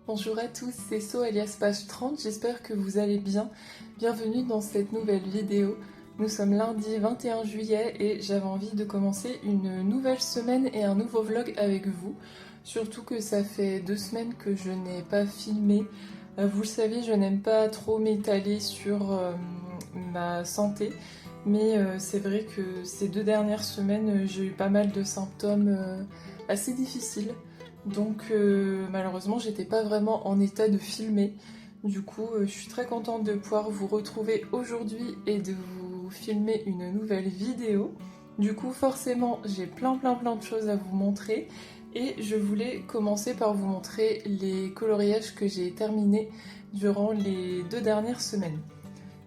Bonjour à tous, c'est So alias Page 30, j'espère que vous allez bien. Bienvenue dans cette nouvelle vidéo. Nous sommes lundi 21 juillet et j'avais envie de commencer une nouvelle semaine et un nouveau vlog avec vous. Surtout que ça fait 2 semaines que je n'ai pas filmé. Vous le savez, je n'aime pas trop m'étaler sur ma santé. Mais c'est vrai que ces 2 dernières semaines, j'ai eu pas mal de symptômes assez difficiles. Donc malheureusement j'étais pas vraiment en état de filmer. Du coup je suis très contente de pouvoir vous retrouver aujourd'hui et de vous filmer une nouvelle vidéo. Du coup forcément j'ai plein de choses à vous montrer. Et je voulais commencer par vous montrer les coloriages que j'ai terminés durant les 2 dernières semaines.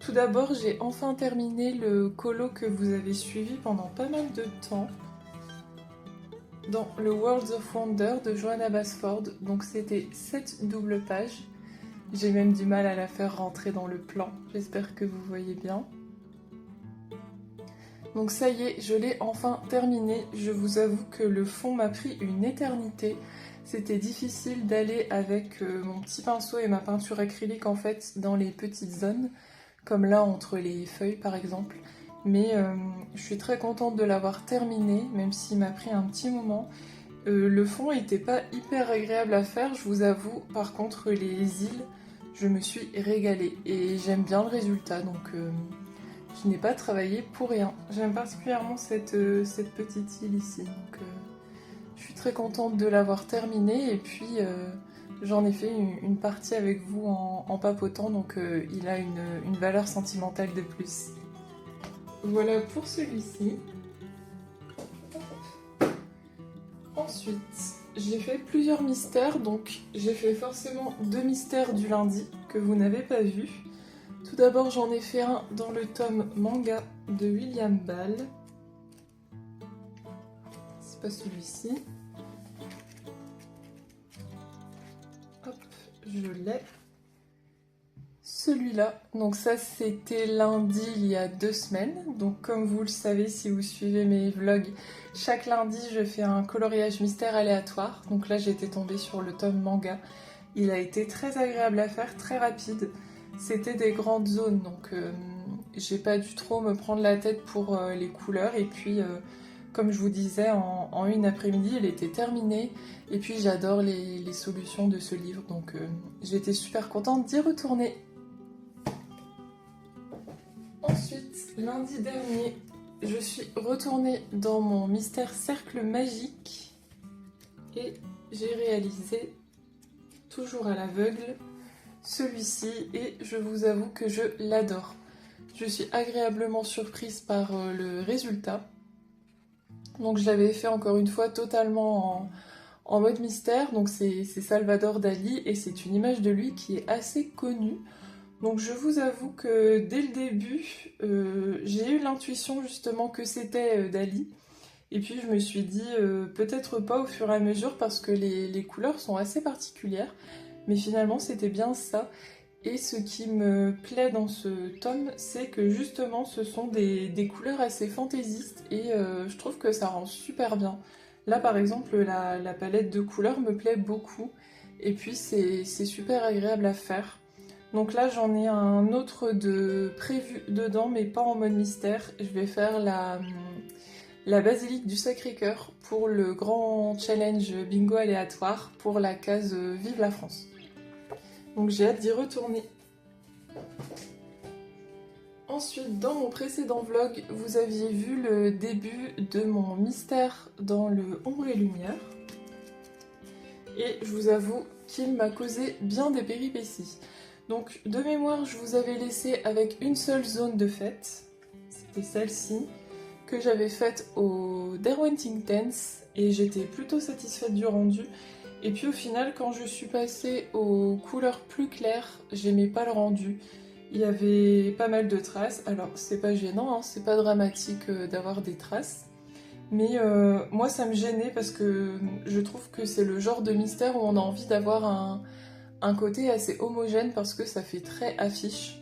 Tout d'abord j'ai enfin terminé le colo que vous avez suivi pendant pas mal de temps dans le Worlds of Wonder de Johanna Basford. Donc c'était 7 doubles pages. J'ai même du mal à la faire rentrer dans le plan. J'espère que vous voyez bien. Donc ça y est, je l'ai enfin terminé. Je vous avoue que le fond m'a pris une éternité. C'était difficile d'aller avec mon petit pinceau et ma peinture acrylique en fait dans les petites zones, comme là entre les feuilles par exemple. Mais je suis très contente de l'avoir terminé, même s'il m'a pris un petit moment. Le fond n'était pas hyper agréable à faire, je vous avoue. Par contre, les îles, je me suis régalée et j'aime bien le résultat, donc je n'ai pas travaillé pour rien. J'aime particulièrement cette petite île ici, donc je suis très contente de l'avoir terminée et puis j'en ai fait une partie avec vous en papotant, donc il a une valeur sentimentale de plus. Voilà pour celui-ci. Ensuite, j'ai fait plusieurs mystères, donc j'ai fait forcément 2 mystères du lundi que vous n'avez pas vus. Tout d'abord, j'en ai fait un dans le tome manga de William Ball. C'est pas celui-ci. Hop, je l'ai. Celui-là, donc ça c'était lundi il y a 2 semaines. Donc comme vous le savez, si vous suivez mes vlogs, chaque lundi je fais un coloriage mystère aléatoire. Donc là j'étais tombée sur le tome manga. Il a été très agréable à faire, très rapide. C'était des grandes zones, donc j'ai pas dû trop me prendre la tête pour les couleurs. Et puis comme je vous disais, en une après-midi il était terminé. Et puis j'adore les solutions de ce livre, donc j'étais super contente d'y retourner. Ensuite, lundi dernier, je suis retournée dans mon mystère cercle magique et j'ai réalisé, toujours à l'aveugle, celui-ci et je vous avoue que je l'adore. Je suis agréablement surprise par le résultat. Donc je l'avais fait encore une fois totalement en mode mystère. Donc c'est Salvador Dali et c'est une image de lui qui est assez connue. Donc je vous avoue que dès le début, j'ai eu l'intuition justement que c'était Dali. Et puis je me suis dit peut-être pas au fur et à mesure parce que les couleurs sont assez particulières. Mais finalement c'était bien ça. Et ce qui me plaît dans ce tome, c'est que justement ce sont des couleurs assez fantaisistes et je trouve que ça rend super bien. Là par exemple la palette de couleurs me plaît beaucoup et puis c'est super agréable à faire. Donc là j'en ai un autre de prévu dedans mais pas en mode mystère. Je vais faire la basilique du Sacré-Cœur pour le grand challenge bingo aléatoire pour la case Vive la France. Donc j'ai hâte d'y retourner. Ensuite, dans mon précédent vlog, vous aviez vu le début de mon mystère dans le Ombre et Lumière. Et je vous avoue qu'il m'a causé bien des péripéties. Donc de mémoire, je vous avais laissé avec une seule zone de fête. C'était celle-ci, que j'avais faite au Derwent's Tense et j'étais plutôt satisfaite du rendu. Et puis au final, quand je suis passée aux couleurs plus claires, j'aimais pas le rendu. Il y avait pas mal de traces. Alors c'est pas gênant, hein, c'est pas dramatique d'avoir des traces. Mais moi ça me gênait parce que je trouve que c'est le genre de mystère où on a envie d'avoir un côté assez homogène parce que ça fait très affiche.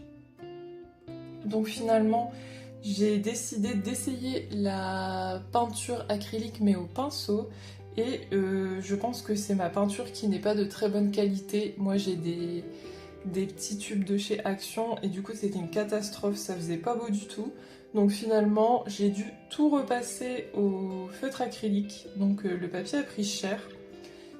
Donc finalement, j'ai décidé d'essayer la peinture acrylique mais au pinceau. Et je pense que c'est ma peinture qui n'est pas de très bonne qualité. Moi j'ai des petits tubes de chez Action et du coup c'était une catastrophe, ça faisait pas beau du tout. Donc finalement j'ai dû tout repasser au feutre acrylique, donc le papier a pris cher.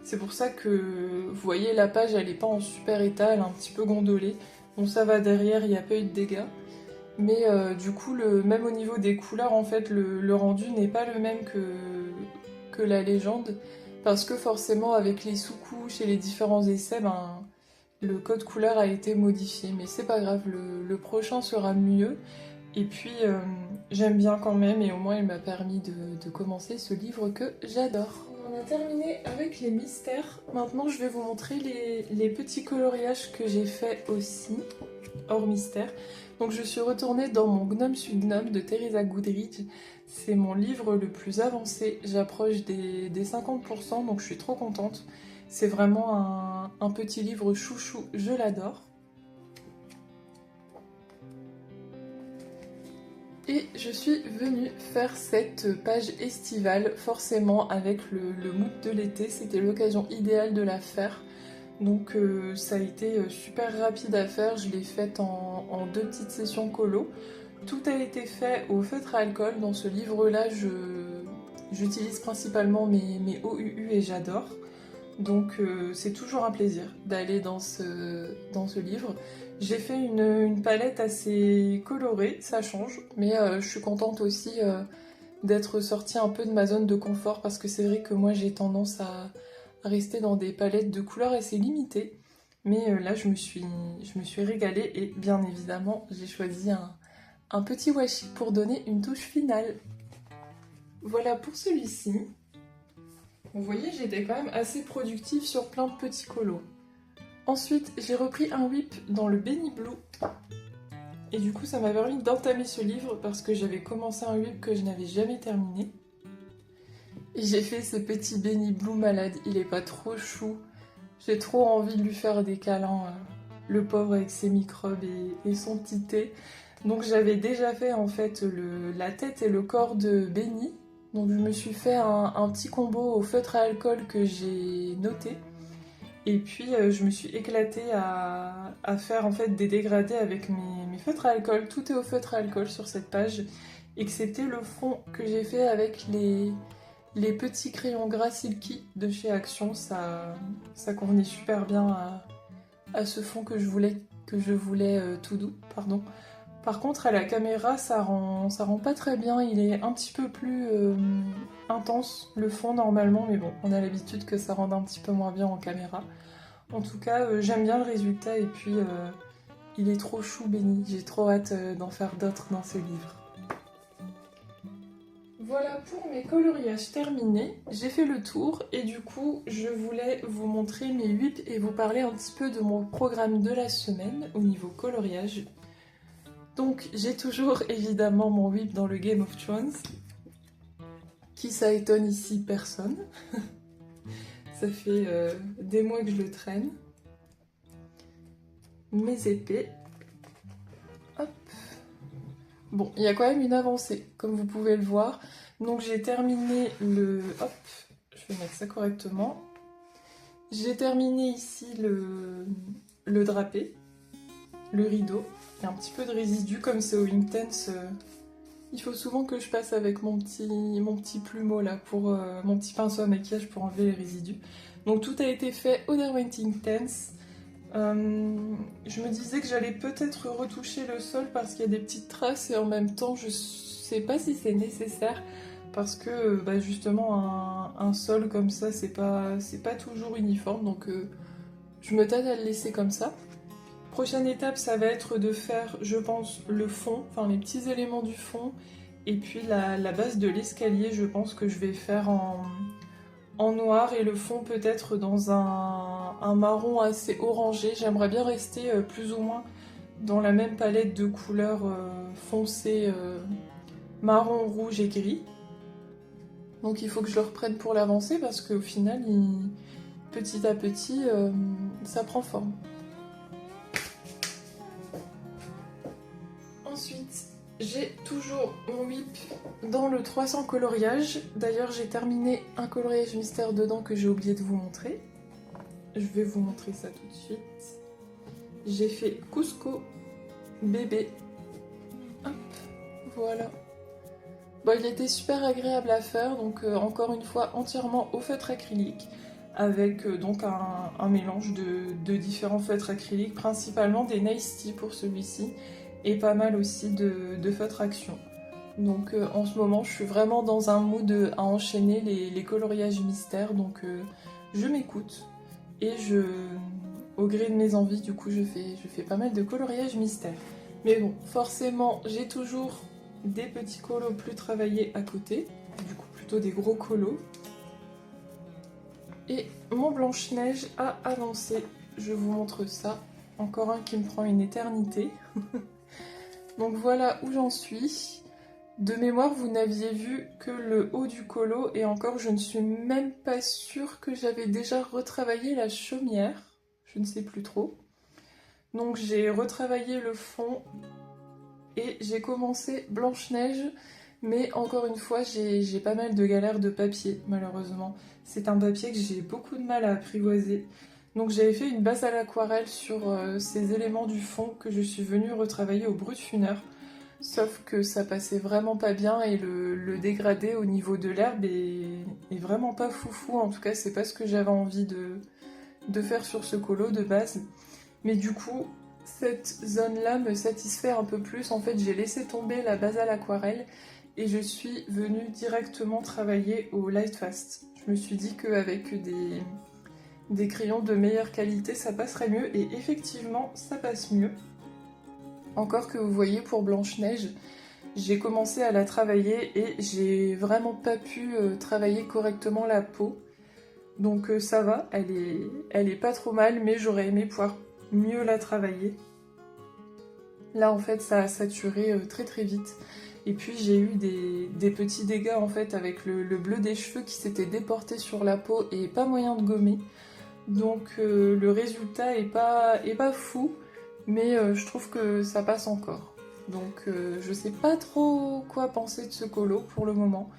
C'est pour ça que vous voyez la page elle est pas en super état, elle est un petit peu gondolée. Bon ça va derrière, il n'y a pas eu de dégâts. Mais du coup même au niveau des couleurs en fait le rendu n'est pas le même que la légende. Parce que forcément avec les sous-couches et les différents essais, ben, le code couleur a été modifié. Mais c'est pas grave, le prochain sera mieux. Et puis j'aime bien quand même et au moins il m'a permis de commencer ce livre que j'adore. On a terminé avec les mystères. Maintenant je vais vous montrer les petits coloriages que j'ai fait aussi, hors mystère. Donc je suis retournée dans mon Gnome sur Gnome de Teresa Goodridge. C'est mon livre le plus avancé, j'approche des 50%, donc je suis trop contente. C'est vraiment un petit livre chouchou, je l'adore. Et je suis venue faire cette page estivale, forcément avec le mood de l'été, c'était l'occasion idéale de la faire. Donc ça a été super rapide à faire, je l'ai faite en 2 petites sessions colo. Tout a été fait au feutre à alcool. Dans ce livre-là, j'utilise principalement mes OUU et j'adore. Donc c'est toujours un plaisir d'aller dans ce livre. J'ai fait une palette assez colorée, ça change, mais je suis contente aussi d'être sortie un peu de ma zone de confort parce que c'est vrai que moi j'ai tendance à rester dans des palettes de couleurs assez limitées. Mais là je me suis régalée et bien évidemment j'ai choisi un petit washi pour donner une touche finale. Voilà pour celui-ci. Vous voyez, j'étais quand même assez productive sur plein de petits colos. Ensuite, j'ai repris un whip dans le Benny Blue. Et du coup, ça m'a permis d'entamer ce livre parce que j'avais commencé un whip que je n'avais jamais terminé. Et j'ai fait ce petit Benny Blue malade, il est pas trop chou. J'ai trop envie de lui faire des câlins, le pauvre avec ses microbes et son petit thé. Donc j'avais déjà fait en fait la tête et le corps de Benny. Donc je me suis fait un petit combo au feutre à alcool que j'ai noté. Et puis je me suis éclatée à faire en fait des dégradés avec mes feutres à alcool. Tout est au feutre à alcool sur cette page. Excepté le fond que j'ai fait avec les petits crayons gras silky de chez Action. Ça convenait super bien à ce fond que je voulais tout doux, pardon. Par contre, à la caméra, ça rend pas très bien. Il est un petit peu plus intense, le fond, normalement. Mais bon, on a l'habitude que ça rende un petit peu moins bien en caméra. En tout cas, j'aime bien le résultat. Et puis, il est trop chou, Benny. J'ai trop hâte d'en faire d'autres dans ce livre. Voilà pour mes coloriages terminés. J'ai fait le tour. Et du coup, je voulais vous montrer mes whips et vous parler un petit peu de mon programme de la semaine au niveau coloriage. Donc j'ai toujours évidemment mon whip dans le Game of Thrones. Qui ça étonne ici? Personne. Ça fait des mois que je le traîne. Mes épées. Hop. Bon, il y a quand même une avancée, comme vous pouvez le voir. Donc j'ai terminé le... Hop, je vais mettre ça correctement. J'ai terminé ici le drapé, le rideau. Il y a un petit peu de résidu, comme c'est au Inktense. Il faut souvent que je passe avec mon petit plumeau là, pour mon petit pinceau à maquillage pour enlever les résidus. Donc tout a été fait au Derwent Inktense. Je me disais que j'allais peut-être retoucher le sol parce qu'il y a des petites traces et en même temps je sais pas si c'est nécessaire parce que justement un sol comme ça c'est pas toujours uniforme donc je me tâte à le laisser comme ça. Prochaine étape, ça va être de faire, je pense, le fond, enfin les petits éléments du fond, et puis la base de l'escalier, je pense que je vais faire en noir, et le fond peut-être dans un marron assez orangé. J'aimerais bien rester plus ou moins dans la même palette de couleurs foncées, marron, rouge et gris. Donc il faut que je le reprenne pour l'avancer, parce qu'au final, petit à petit, ça prend forme. Ensuite, j'ai toujours mon whip dans le 300 coloriage. D'ailleurs, j'ai terminé un coloriage mystère dedans que j'ai oublié de vous montrer. Je vais vous montrer ça tout de suite. J'ai fait Cusco bébé. Hop, voilà. Bon, il était super agréable à faire, donc encore une fois entièrement au feutre acrylique, avec donc un mélange de différents feutres acryliques, principalement des Nice Tea pour celui-ci, et pas mal aussi de feutres action. Donc en ce moment, je suis vraiment dans un mood à enchaîner les coloriages mystères, donc je m'écoute, et au gré de mes envies, du coup, je fais pas mal de coloriages mystères. Mais bon, forcément, j'ai toujours des petits colos plus travaillés à côté, du coup plutôt des gros colos. Et mon Blanche-Neige a avancé, je vous montre ça. Encore un qui me prend une éternité. Donc voilà où j'en suis. De mémoire, vous n'aviez vu que le haut du colo, et encore je ne suis même pas sûre que j'avais déjà retravaillé la chaumière. Je ne sais plus trop. Donc j'ai retravaillé le fond et j'ai commencé Blanche-Neige, mais encore une fois, j'ai pas mal de galères de papier, malheureusement. C'est un papier que j'ai beaucoup de mal à apprivoiser. Donc j'avais fait une base à l'aquarelle sur ces éléments du fond que je suis venue retravailler au brut funeur. Sauf que ça passait vraiment pas bien et le dégradé au niveau de l'herbe est vraiment pas foufou. En tout cas, c'est pas ce que j'avais envie de faire sur ce colo de base. Mais du coup, cette zone-là me satisfait un peu plus. En fait, j'ai laissé tomber la base à l'aquarelle et je suis venue directement travailler au Lightfast. Je me suis dit qu'avec des crayons de meilleure qualité, ça passerait mieux, et effectivement, ça passe mieux. Encore que vous voyez, pour Blanche-Neige, j'ai commencé à la travailler et j'ai vraiment pas pu travailler correctement la peau. Donc ça va, elle est pas trop mal, mais j'aurais aimé pouvoir mieux la travailler. Là en fait ça a saturé très très vite. Et puis j'ai eu des petits dégâts en fait avec le bleu des cheveux qui s'était déporté sur la peau et pas moyen de gommer. Donc le résultat est pas fou, mais je trouve que ça passe encore. Donc je sais pas trop quoi penser de ce colo pour le moment.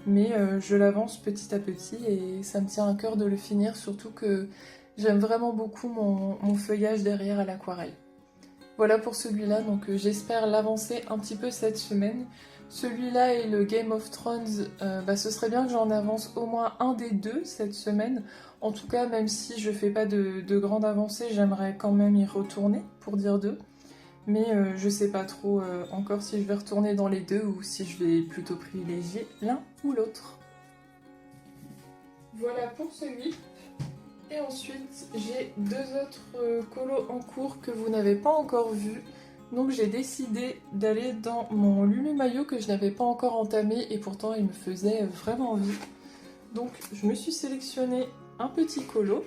Mais je l'avance petit à petit et ça me tient à cœur de le finir, surtout que j'aime vraiment beaucoup mon feuillage derrière à l'aquarelle. Voilà pour celui-là, donc j'espère l'avancer un petit peu cette semaine. Celui-là et le Game of Thrones, ce serait bien que j'en avance au moins un des deux cette semaine. En tout cas, même si je fais pas de grande avancée, j'aimerais quand même y retourner, pour dire deux. Mais je sais pas trop encore si je vais retourner dans les deux ou si je vais plutôt privilégier l'un ou l'autre. Voilà pour celui. Et ensuite, j'ai deux autres colos en cours que vous n'avez pas encore vus. Donc j'ai décidé d'aller dans mon Lulu Maillot que je n'avais pas encore entamé et pourtant il me faisait vraiment envie. Donc je me suis sélectionné un petit colo.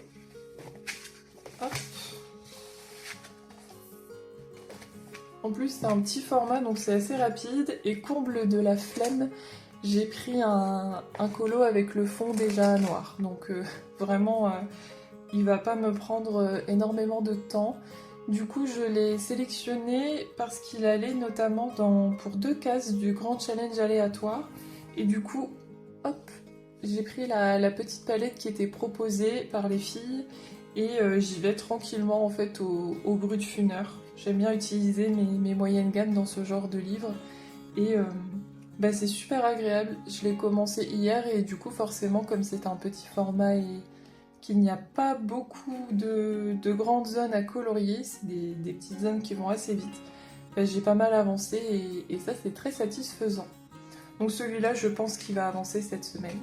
Hop. En plus c'est un petit format donc c'est assez rapide, et comble de la flemme, j'ai pris un colo avec le fond déjà noir. Donc vraiment il va pas me prendre énormément de temps. Du coup je l'ai sélectionné parce qu'il allait notamment pour 2 cases du grand challenge aléatoire. Et du coup, hop, j'ai pris la petite palette qui était proposée par les filles. Et j'y vais tranquillement en fait au brut funeur. J'aime bien utiliser mes moyennes gammes dans ce genre de livre. Et c'est super agréable. Je l'ai commencé hier et du coup forcément comme c'est un petit format et qu'il n'y a pas beaucoup de grandes zones à colorier, c'est des petites zones qui vont assez vite, j'ai pas mal avancé et ça c'est très satisfaisant. Donc celui-là je pense qu'il va avancer cette semaine.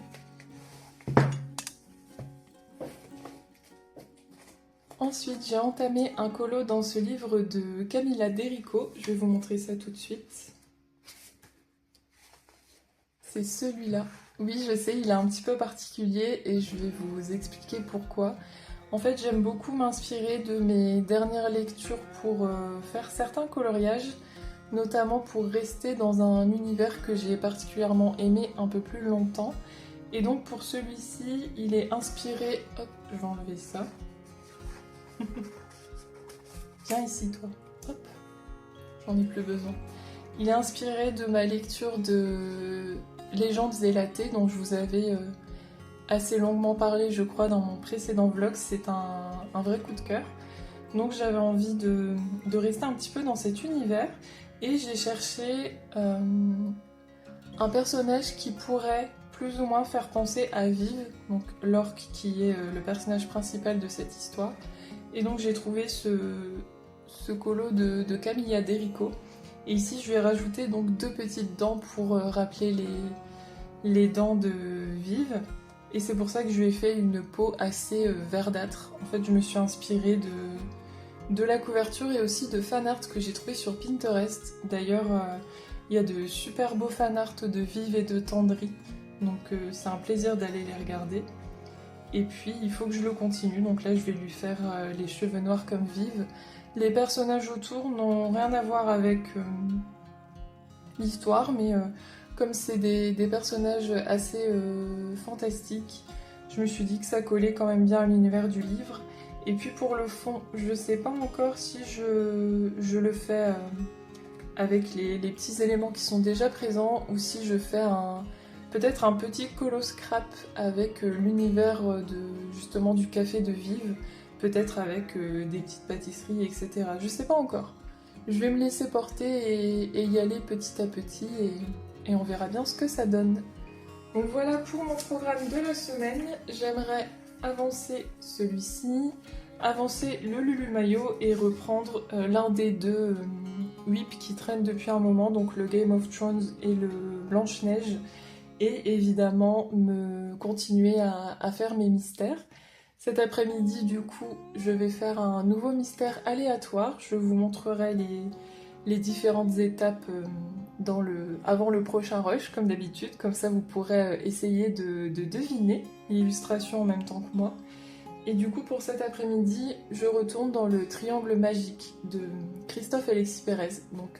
Ensuite j'ai entamé un colo dans ce livre de Camilla Derico, je vais vous montrer ça tout de suite. C'est celui-là. Oui, je sais, il est un petit peu particulier et je vais vous expliquer pourquoi. En fait, j'aime beaucoup m'inspirer de mes dernières lectures pour faire certains coloriages, notamment pour rester dans un univers que j'ai particulièrement aimé un peu plus longtemps. Et donc pour celui-ci, il est inspiré... Hop, je vais enlever ça. Viens ici, toi. Hop, j'en ai plus besoin. Il est inspiré de ma lecture de Légendes élatées, dont je vous avais assez longuement parlé, je crois, dans mon précédent vlog. C'est un vrai coup de cœur. Donc j'avais envie de rester un petit peu dans cet univers et j'ai cherché un personnage qui pourrait plus ou moins faire penser à Viv, donc l'orque qui est le personnage principal de cette histoire. Et donc j'ai trouvé ce colo de Camilla Derico. Et ici je lui ai rajouté donc 2 petites dents pour rappeler les dents de Viv. Et c'est pour ça que je lui ai fait une peau assez verdâtre. En fait je me suis inspirée de la couverture et aussi de fanart que j'ai trouvé sur Pinterest. D'ailleurs, il y a de super beaux fanarts de Viv et de Tendry, donc c'est un plaisir d'aller les regarder. Et puis il faut que je le continue, donc là je vais lui faire les cheveux noirs comme Viv. Les personnages autour n'ont rien à voir avec l'histoire, mais comme c'est des personnages assez fantastiques, je me suis dit que ça collait quand même bien à l'univers du livre. Et puis pour le fond, je sais pas encore si je le fais avec les petits éléments qui sont déjà présents ou si je fais peut-être un petit colo scrap avec l'univers justement du café de Viv, peut-être avec des petites pâtisseries, etc. Je sais pas encore. Je vais me laisser porter et y aller petit à petit et on verra bien ce que ça donne. Donc voilà pour mon programme de la semaine. J'aimerais avancer celui-ci, avancer le Lulu Mayo et reprendre l'un des 2 whips qui traînent depuis un moment, donc le Game of Thrones et le Blanche-Neige, et évidemment me continuer à faire mes mystères. Cet après-midi, du coup, je vais faire un nouveau mystère aléatoire. Je vous montrerai les différentes étapes avant le prochain rush, comme d'habitude. Comme ça, vous pourrez essayer de deviner l'illustration en même temps que moi. Et du coup, pour cet après-midi, je retourne dans le triangle magique de Christophe Alexis Pérez. Donc,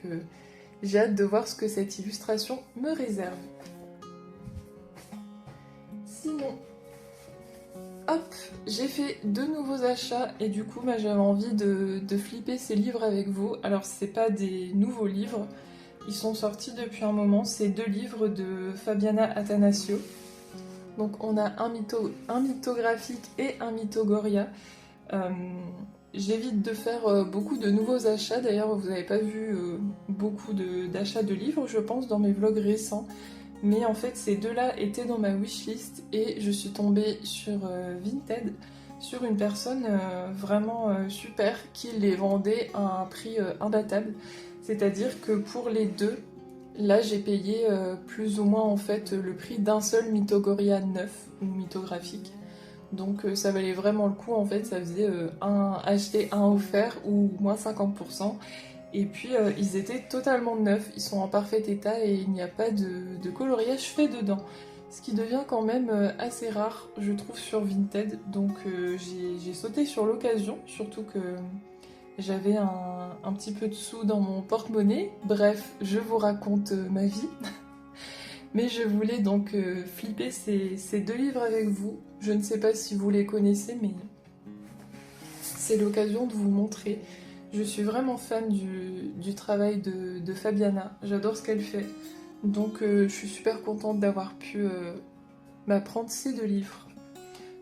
j'ai hâte de voir ce que cette illustration me réserve. Sinon, hop, j'ai fait 2 nouveaux achats et du coup, j'avais envie de flipper ces livres avec vous. Alors, c'est pas des nouveaux livres, ils sont sortis depuis un moment. C'est 2 livres de Fabiana Attanasio. Donc, on a un mythographique et un mythogoria. J'évite de faire beaucoup de nouveaux achats. D'ailleurs, vous n'avez pas vu beaucoup d'achats de livres, je pense, dans mes vlogs récents. Mais en fait, ces 2-là étaient dans ma wishlist et je suis tombée sur Vinted, sur une personne vraiment super qui les vendait à un prix imbattable. C'est-à-dire que pour les 2, là j'ai payé plus ou moins en fait le prix d'un seul Mythogoria neuf ou mythographique. Donc ça valait vraiment le coup en fait, ça faisait un acheté, un offert ou moins 50%. Et puis ils étaient totalement neufs, ils sont en parfait état et il n'y a pas de coloriage fait dedans. Ce qui devient quand même assez rare, je trouve, sur Vinted. Donc j'ai sauté sur l'occasion, surtout que j'avais un petit peu de sous dans mon porte-monnaie. Bref, je vous raconte ma vie. Mais je voulais donc flipper ces 2 livres avec vous. Je ne sais pas si vous les connaissez, mais c'est l'occasion de vous montrer. Je suis vraiment fan du travail de Fabiana, j'adore ce qu'elle fait. Donc je suis super contente d'avoir pu prendre ces 2 livres.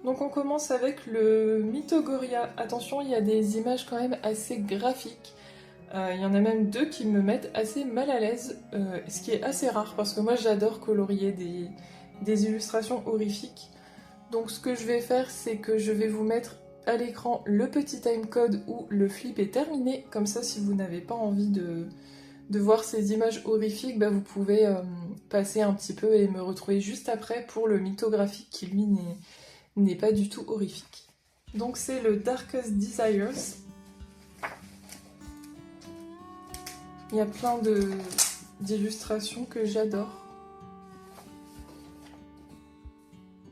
Donc on commence avec le Mythogoria. Attention, il y a des images quand même assez graphiques. Il y en a même 2 qui me mettent assez mal à l'aise, ce qui est assez rare parce que moi j'adore colorier des illustrations horrifiques. Donc ce que je vais faire, c'est que je vais vous mettre à l'écran le petit timecode où le flip est terminé. Comme ça, si vous n'avez pas envie de voir ces images horrifiques, vous pouvez passer un petit peu et me retrouver juste après pour le mythographique qui lui n'est pas du tout horrifique. Donc c'est le Darkest Desires. Il y a plein d'illustrations que j'adore.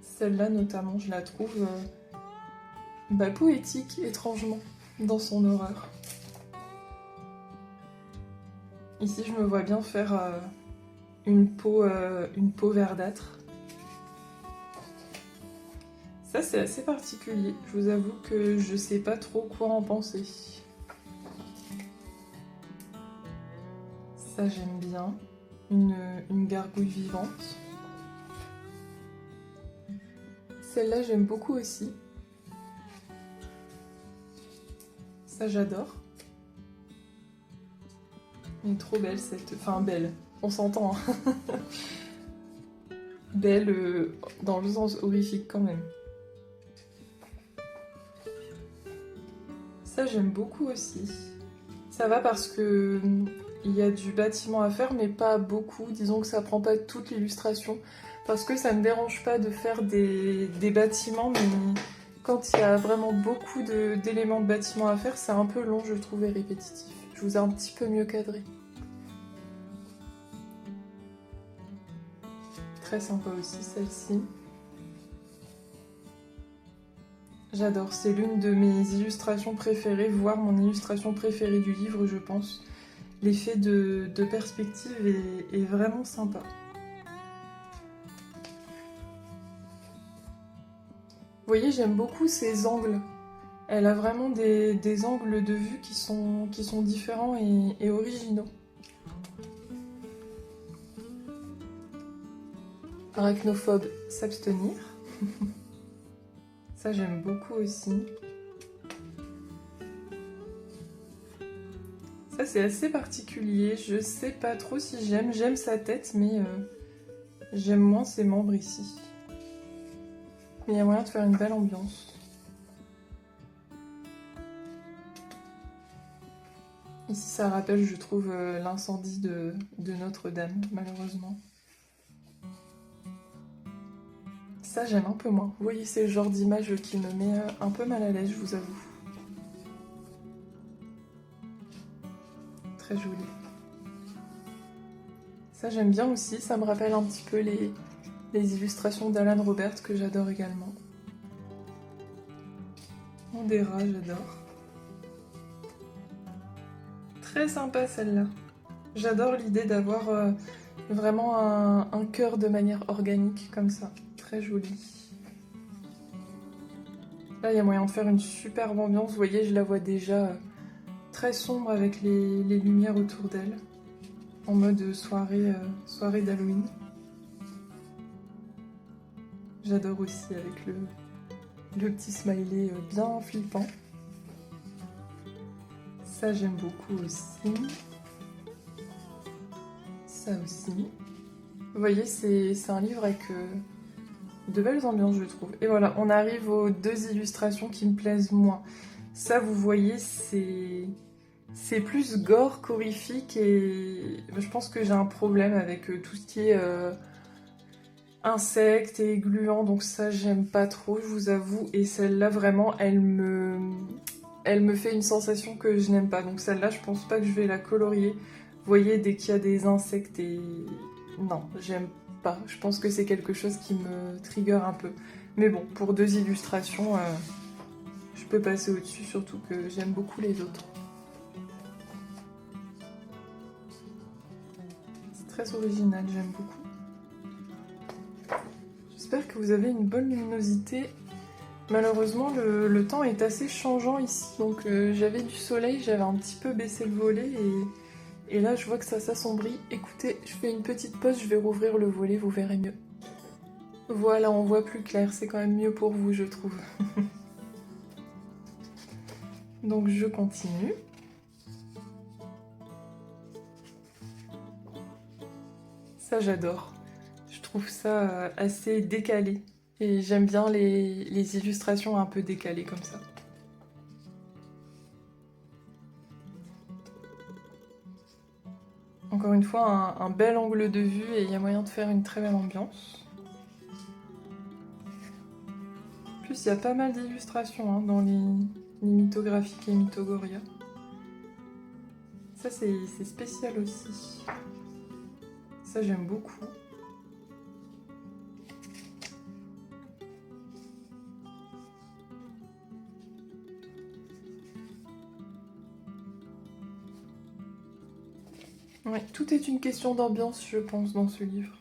Celle-là notamment, je la trouve poétique, étrangement, dans son horreur. Ici, je me vois bien faire une peau verdâtre. Ça, c'est assez particulier. Je vous avoue que je sais pas trop quoi en penser. Ça, j'aime bien. Une gargouille vivante. Celle-là, j'aime beaucoup aussi. Ça, j'adore. Elle est trop belle, cette... Enfin, belle. On s'entend, hein. Belle dans le sens horrifique, quand même. Ça, j'aime beaucoup aussi. Ça va parce que il y a du bâtiment à faire, mais pas beaucoup. Disons que ça prend pas toute l'illustration. Parce que ça me dérange pas de faire des bâtiments, mais quand il y a vraiment beaucoup d'éléments de bâtiment à faire, c'est un peu long, je trouve, et répétitif. Je vous ai un petit peu mieux cadré. Très sympa aussi, celle-ci. J'adore, c'est l'une de mes illustrations préférées, voire mon illustration préférée du livre, je pense. L'effet de perspective est vraiment sympa. Vous voyez, j'aime beaucoup ces angles. Elle a vraiment des angles de vue qui sont différents et originaux. Arachnophobe, s'abstenir. Ça, j'aime beaucoup aussi. Ça, c'est assez particulier. Je sais pas trop si j'aime. J'aime sa tête, mais j'aime moins ses membres ici. Mais il y a moyen de faire une belle ambiance. Ici, ça rappelle, je trouve, l'incendie de Notre-Dame, malheureusement. Ça, j'aime un peu moins. Vous voyez, c'est le genre d'image qui me met un peu mal à l'aise, je vous avoue. Très joli. Ça, j'aime bien aussi. Ça me rappelle un petit peu les illustrations d'Alan Robert que j'adore également. Des rats, j'adore. Très sympa celle-là. J'adore l'idée d'avoir vraiment un cœur de manière organique comme ça. Très joli. Là, il y a moyen de faire une superbe ambiance. Vous voyez, je la vois déjà très sombre avec les lumières autour d'elle. En mode soirée d'Halloween. J'adore aussi avec le petit smiley bien flippant. Ça, j'aime beaucoup aussi. Ça aussi. Vous voyez, c'est un livre avec de belles ambiances, je trouve. Et voilà, on arrive aux deux illustrations qui me plaisent moins. Ça, vous voyez, c'est plus gore qu'horrifique et je pense que j'ai un problème avec tout ce qui est insectes et gluants, donc ça, j'aime pas trop, je vous avoue. Et celle-là, vraiment, elle me fait une sensation que je n'aime pas. Donc celle-là, je pense pas que je vais la colorier. Vous voyez, dès qu'il y a des insectes et... Non, j'aime pas. Je pense que c'est quelque chose qui me trigger un peu. Mais bon, pour deux illustrations, je peux passer au-dessus, surtout que j'aime beaucoup les autres. C'est très original, j'aime beaucoup. J'espère que vous avez une bonne luminosité. Malheureusement, le temps est assez changeant ici, donc j'avais du soleil, j'avais un petit peu baissé le volet et là je vois que ça s'assombrit. Écoutez, je fais une petite pause, je vais rouvrir le volet, vous verrez mieux. Voilà, on voit plus clair, c'est quand même mieux pour vous, je trouve. Donc je continue. Ça, j'adore. Je trouve ça assez décalé. Et j'aime bien les illustrations un peu décalées comme ça. Encore une fois, un bel angle de vue et il y a moyen de faire une très belle ambiance. En plus, il y a pas mal d'illustrations hein, dans les mythographiques et mythogoria. Ça, c'est spécial aussi. Ça, j'aime beaucoup. Ouais, tout est une question d'ambiance, je pense, dans ce livre.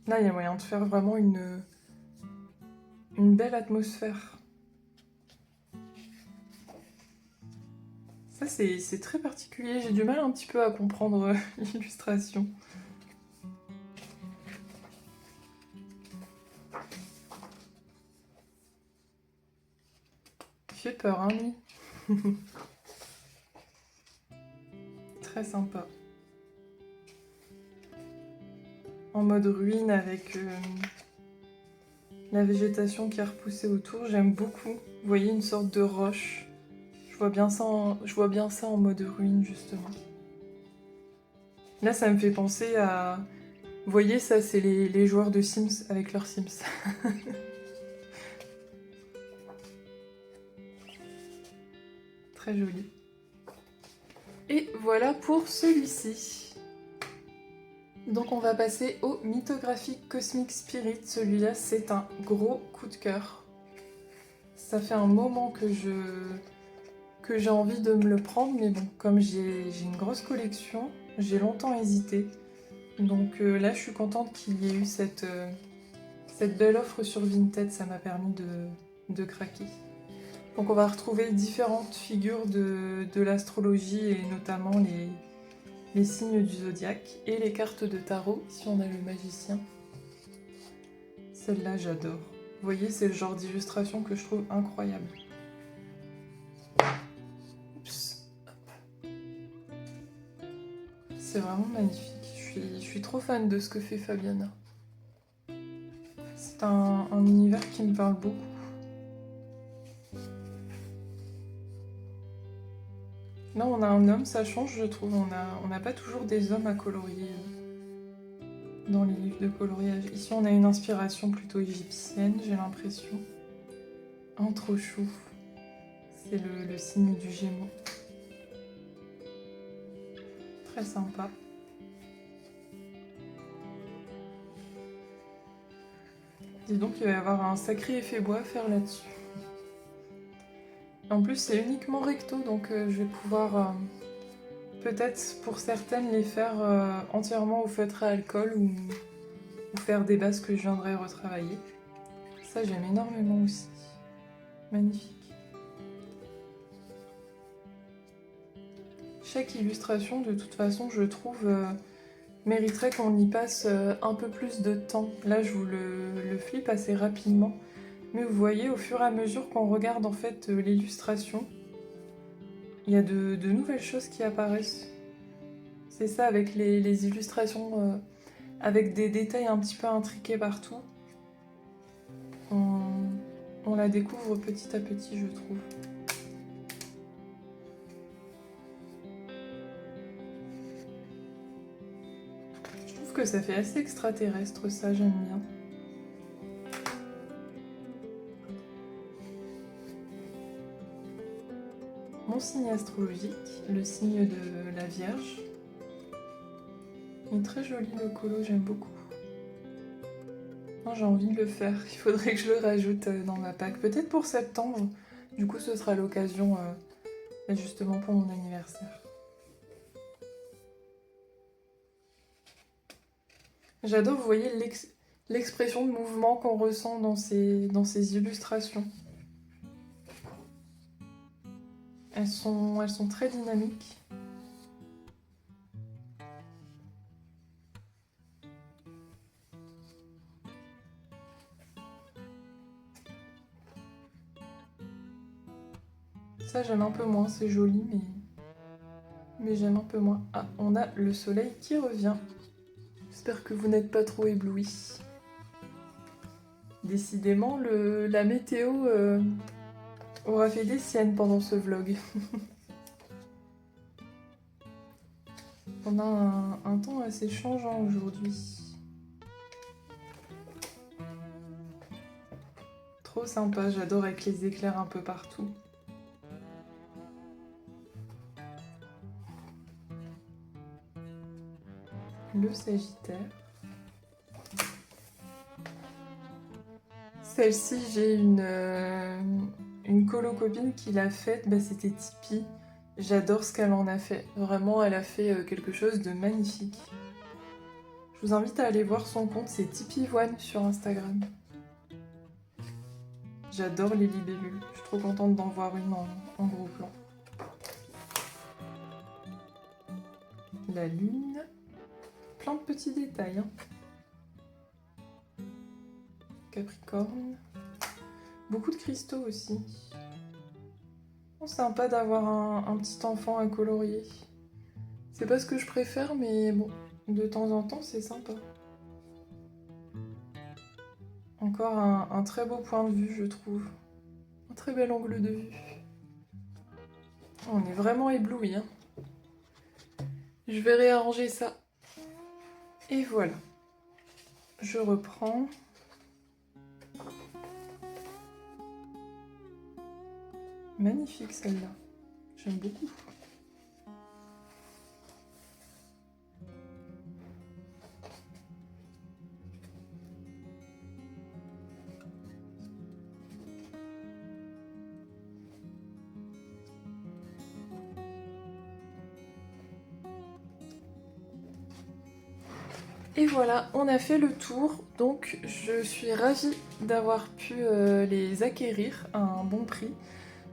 Là, il y a moyen de faire vraiment une belle atmosphère. Ça, c'est très particulier, j'ai du mal un petit peu à comprendre l'illustration. Il fait peur, hein, lui. Très sympa. En mode ruine avec la végétation qui a repoussé autour, j'aime beaucoup. Vous voyez, une sorte de roche. Je vois bien ça en mode ruine, justement. Là, ça me fait penser à... Vous voyez, ça, c'est les joueurs de Sims avec leurs Sims. Très joli. Et voilà pour celui-ci. Donc on va passer au mythographique Cosmic Spirit. Celui-là, c'est un gros coup de cœur. Ça fait un moment que j'ai envie de me le prendre, mais bon, comme j'ai une grosse collection, j'ai longtemps hésité. Donc là, je suis contente qu'il y ait eu cette belle offre sur Vinted, ça m'a permis de craquer. Donc on va retrouver différentes figures de l'astrologie et notamment les signes du zodiaque et les cartes de tarot. Ici on a le magicien. Celle-là j'adore. Vous voyez, c'est le genre d'illustration que je trouve incroyable. Oups. C'est vraiment magnifique. Je suis trop fan de ce que fait Fabiana. C'est un univers qui me parle beaucoup. Là, on a un homme, ça change, je trouve. On n'a pas toujours des hommes à colorier dans les livres de coloriage. Ici, on a une inspiration plutôt égyptienne, j'ai l'impression. Un trop chou. C'est le signe du Gémeaux. Très sympa. Dis donc, il va y avoir un sacré effet bois à faire là-dessus. En plus, c'est uniquement recto, donc je vais pouvoir peut-être pour certaines les faire entièrement au feutre à alcool ou faire des bases que je viendrai retravailler. Ça, j'aime énormément aussi. Magnifique. Chaque illustration, de toute façon, je trouve, mériterait qu'on y passe un peu plus de temps. Là, je vous le flippe assez rapidement. Mais vous voyez, au fur et à mesure qu'on regarde en fait l'illustration, il y a de nouvelles choses qui apparaissent. C'est ça avec les illustrations, avec des détails un petit peu intriqués partout. On la découvre petit à petit, je trouve. Je trouve que ça fait assez extraterrestre, ça, j'aime bien. Mon signe astrologique, le signe de la Vierge. Il est très joli le colo, j'aime beaucoup. J'ai envie de le faire, il faudrait que je le rajoute dans ma pack. Peut-être pour septembre, du coup ce sera l'occasion justement pour mon anniversaire. J'adore, vous voyez, l'expression de mouvement qu'on ressent dans ces illustrations. Elles sont très dynamiques. Ça, j'aime un peu moins, c'est joli, mais j'aime un peu moins. Ah, on a le soleil qui revient. J'espère que vous n'êtes pas trop éblouis. Décidément, la météo aura fait des siennes pendant ce vlog. On a un temps assez changeant aujourd'hui. Trop sympa, j'adore avec les éclairs un peu partout. Le Sagittaire. Celle-ci, j'ai une colo-copine qui l'a faite, c'était Tipeee. J'adore ce qu'elle en a fait. Vraiment, elle a fait quelque chose de magnifique. Je vous invite à aller voir son compte, c'est Tipeevoine sur Instagram. J'adore les libellules. Je suis trop contente d'en voir une en gros plan. la lune. Plein de petits détails. Hein. Capricorne. Beaucoup de cristaux aussi. Oh, sympa d'avoir un petit enfant à colorier. C'est pas ce que je préfère, mais bon, de temps en temps, c'est sympa. Encore un très beau point de vue, je trouve. Un très bel angle de vue. On est vraiment éblouis. Hein. Je vais réarranger ça. Et voilà. Je reprends. Magnifique celle-là. J'aime beaucoup. Et voilà, on a fait le tour, donc je suis ravie d'avoir pu les acquérir à un bon prix.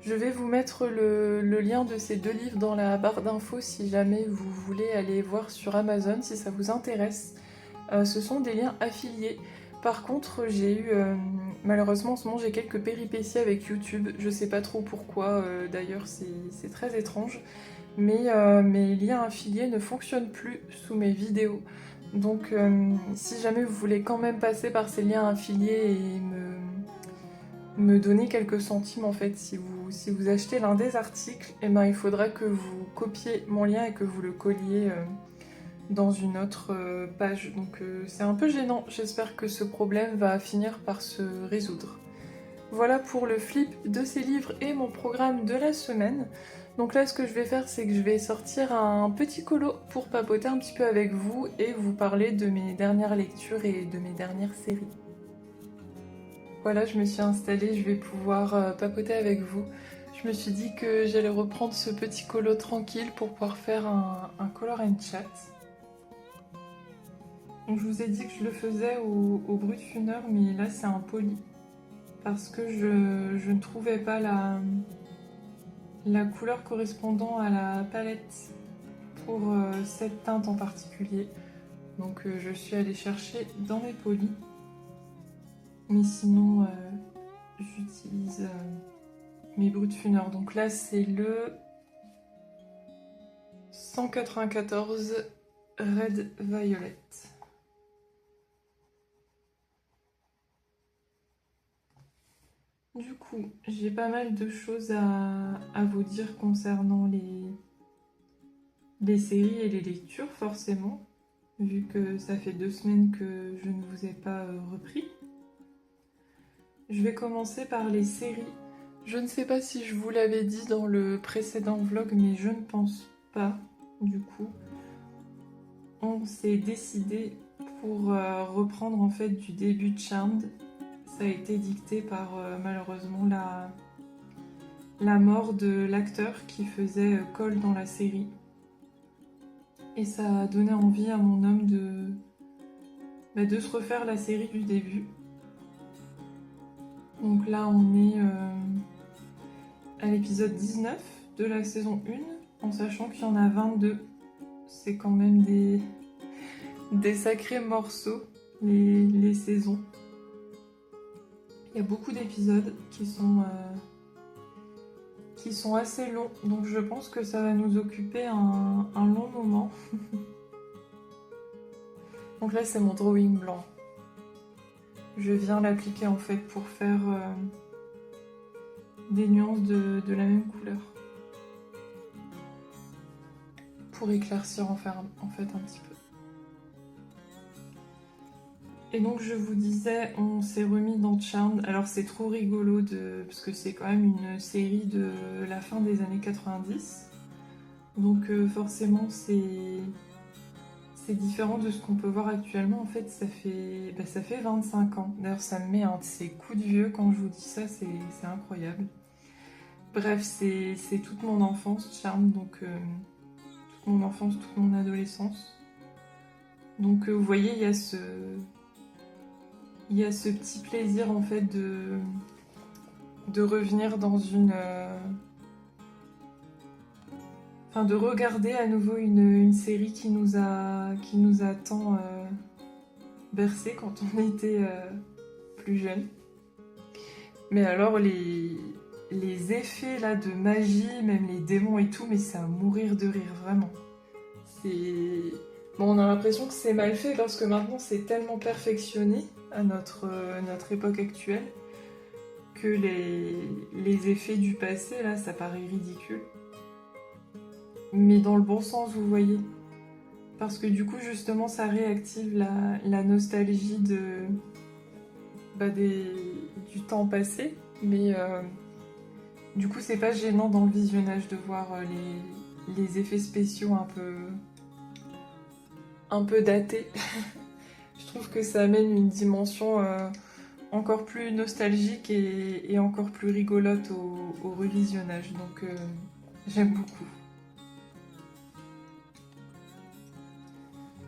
Je vais vous mettre le lien de ces 2 livres dans la barre d'infos si jamais vous voulez aller voir sur Amazon, si ça vous intéresse. Ce sont des liens affiliés. Par contre, j'ai eu, malheureusement en ce moment, j'ai quelques péripéties avec YouTube. Je sais pas trop pourquoi, d'ailleurs c'est très étrange. Mais mes liens affiliés ne fonctionnent plus sous mes vidéos. Donc si jamais vous voulez quand même passer par ces liens affiliés et me donner quelques centimes en fait, si vous achetez l'un des articles, eh ben, il faudra que vous copiez mon lien et que vous le colliez dans une autre page. Donc c'est un peu gênant, j'espère que ce problème va finir par se résoudre. Voilà pour le flip de ces livres et mon programme de la semaine. Donc là, ce que je vais faire, c'est que je vais sortir un petit colo pour papoter un petit peu avec vous et vous parler de mes dernières lectures et de mes dernières séries. Voilà, je me suis installée, je vais pouvoir papoter avec vous. Je me suis dit que j'allais reprendre ce petit colo tranquille pour pouvoir faire un color and chat. Donc je vous ai dit que je le faisais au brut funeur, mais là c'est un poli. Parce que je ne trouvais pas la couleur correspondant à la palette pour cette teinte en particulier. Donc je suis allée chercher dans mes polis. Mais sinon, j'utilise mes bruts funeurs. Donc là, c'est le 194 Red Violet. Du coup, j'ai pas mal de choses à vous dire concernant les séries et les lectures, forcément, vu que ça fait 2 semaines que je ne vous ai pas repris. Je vais commencer par les séries. Je ne sais pas si je vous l'avais dit dans le précédent vlog, mais je ne pense pas, du coup. On s'est décidé pour reprendre en fait du début de Charmed. Ça a été dicté par malheureusement la mort de l'acteur qui faisait Cole dans la série. Et ça a donné envie à mon homme de se refaire la série du début. Donc là on est à l'épisode 19 de la saison 1, en sachant qu'il y en a 22. C'est quand même des sacrés morceaux, les saisons. Il y a beaucoup d'épisodes qui sont assez longs, donc je pense que ça va nous occuper un long moment. Donc là c'est mon drawing blanc. Je viens l'appliquer en fait pour faire des nuances de la même couleur. Pour éclaircir en fait un petit peu. Et donc je vous disais, on s'est remis dans Charmed. Alors c'est trop rigolo parce que c'est quand même une série de la fin des années 90. Donc forcément c'est différent de ce qu'on peut voir actuellement. En fait ça fait 25 ans. D'ailleurs ça me met un de ces coups de vieux quand je vous dis ça, c'est incroyable. Bref, c'est toute mon enfance Charmed, donc toute mon enfance, toute mon adolescence. Donc vous voyez, il y a ce petit plaisir en fait de revenir dans une enfin de regarder à nouveau une série qui nous a tant bercé quand on était plus jeune. Mais alors les effets là de magie, même les démons et tout, mais c'est à mourir de rire, vraiment. C'est... Bon, on a l'impression que c'est mal fait parce que maintenant c'est tellement perfectionné à notre époque actuelle que les effets du passé, là, ça paraît ridicule. Mais dans le bon sens, vous voyez. Parce que du coup, justement, ça réactive la nostalgie du temps passé. Mais du coup, c'est pas gênant dans le visionnage de voir les effets spéciaux un peu datés. Je trouve que ça amène une dimension encore plus nostalgique et encore plus rigolote au revisionnage. Donc j'aime beaucoup.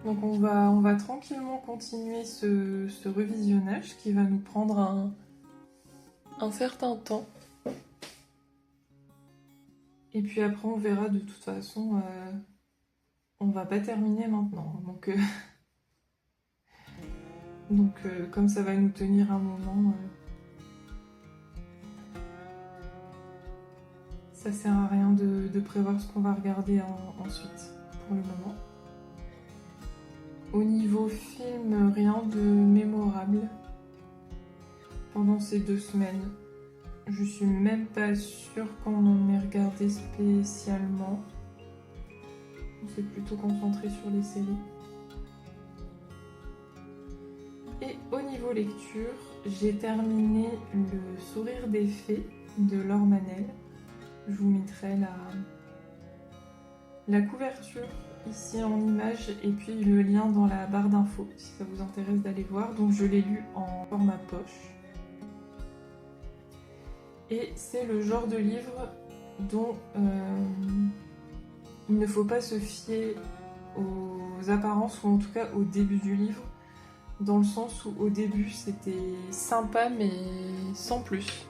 Donc on va tranquillement continuer ce revisionnage qui va nous prendre un certain temps. Et puis après on verra, de toute façon, on va pas terminer maintenant. Donc comme ça va nous tenir un moment, ça sert à rien de prévoir ce qu'on va regarder ensuite pour le moment. Au niveau film, rien de mémorable pendant ces 2 semaines. Je suis même pas sûre qu'on en ait regardé spécialement. On s'est plutôt concentré sur les séries. Et au niveau lecture, j'ai terminé Le Sourire des Fées de Laure Manel. Je vous mettrai la couverture ici en image et puis le lien dans la barre d'infos si ça vous intéresse d'aller voir. Donc je l'ai lu en format poche. Et c'est le genre de livre dont il ne faut pas se fier aux apparences, ou en tout cas au début du livre, dans le sens où au début c'était sympa mais sans plus.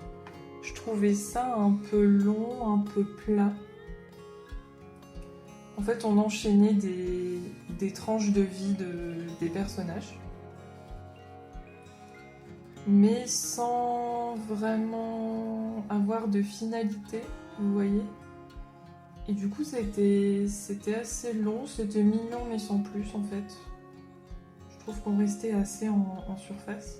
Je trouvais ça un peu long, un peu plat. En fait, on enchaînait des tranches de vie des personnages, mais sans vraiment avoir de finalité, vous voyez. Et du coup, c'était assez long, c'était mignon, mais sans plus en fait. Je trouve qu'on restait assez en surface.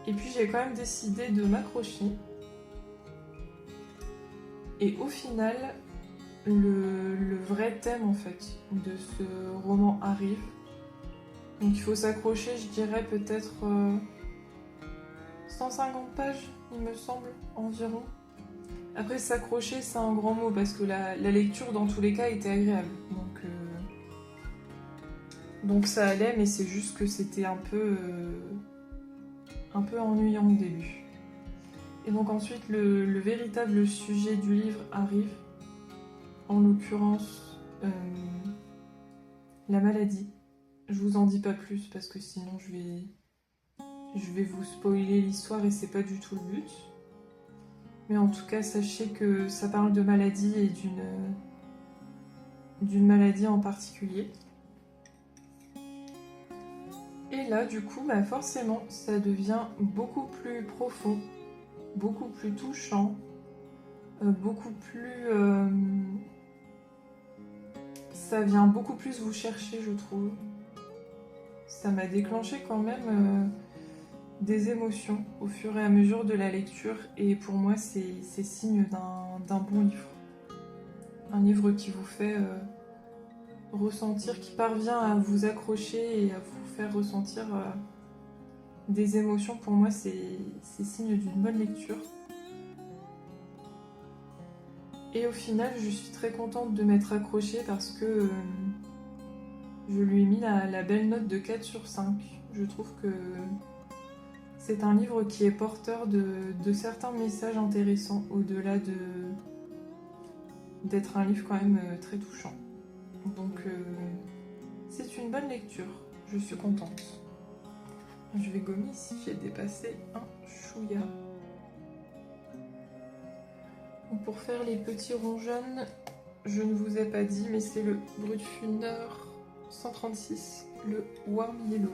Et puis j'ai quand même décidé de m'accrocher. Et au final, le vrai thème en fait de ce roman arrive. Donc il faut s'accrocher, je dirais peut-être 150 pages, il me semble, environ. Après, s'accrocher, c'est un grand mot parce que la lecture, dans tous les cas, était agréable. Donc ça allait, mais c'est juste que c'était un peu ennuyant au début. Et donc ensuite, le véritable sujet du livre arrive. En l'occurrence, la maladie. Je vous en dis pas plus parce que sinon je vais vous spoiler l'histoire et c'est pas du tout le but. Mais en tout cas, sachez que ça parle de maladie et d'une maladie en particulier. Et là, du coup, forcément, ça devient beaucoup plus profond, beaucoup plus touchant, beaucoup plus... ça vient beaucoup plus vous chercher, je trouve. Ça m'a déclenché quand même des émotions au fur et à mesure de la lecture. Et pour moi, c'est signe d'un bon livre. Un livre qui vous fait ressentir, qui parvient à vous accrocher et à vous faire ressentir des émotions. Pour moi, c'est signe d'une bonne lecture. Et au final, je suis très contente de m'être accrochée parce que je lui ai mis la belle note de 4 sur 5. Je trouve que c'est un livre qui est porteur de certains messages intéressants, au-delà d'être un livre quand même très touchant. Donc c'est une bonne lecture, je suis contente. Je vais gommer si j'ai dépassé un chouïa. Donc pour faire les petits ronds jaunes, je ne vous ai pas dit, mais c'est le Brutfuner 136, le Warm Yellow.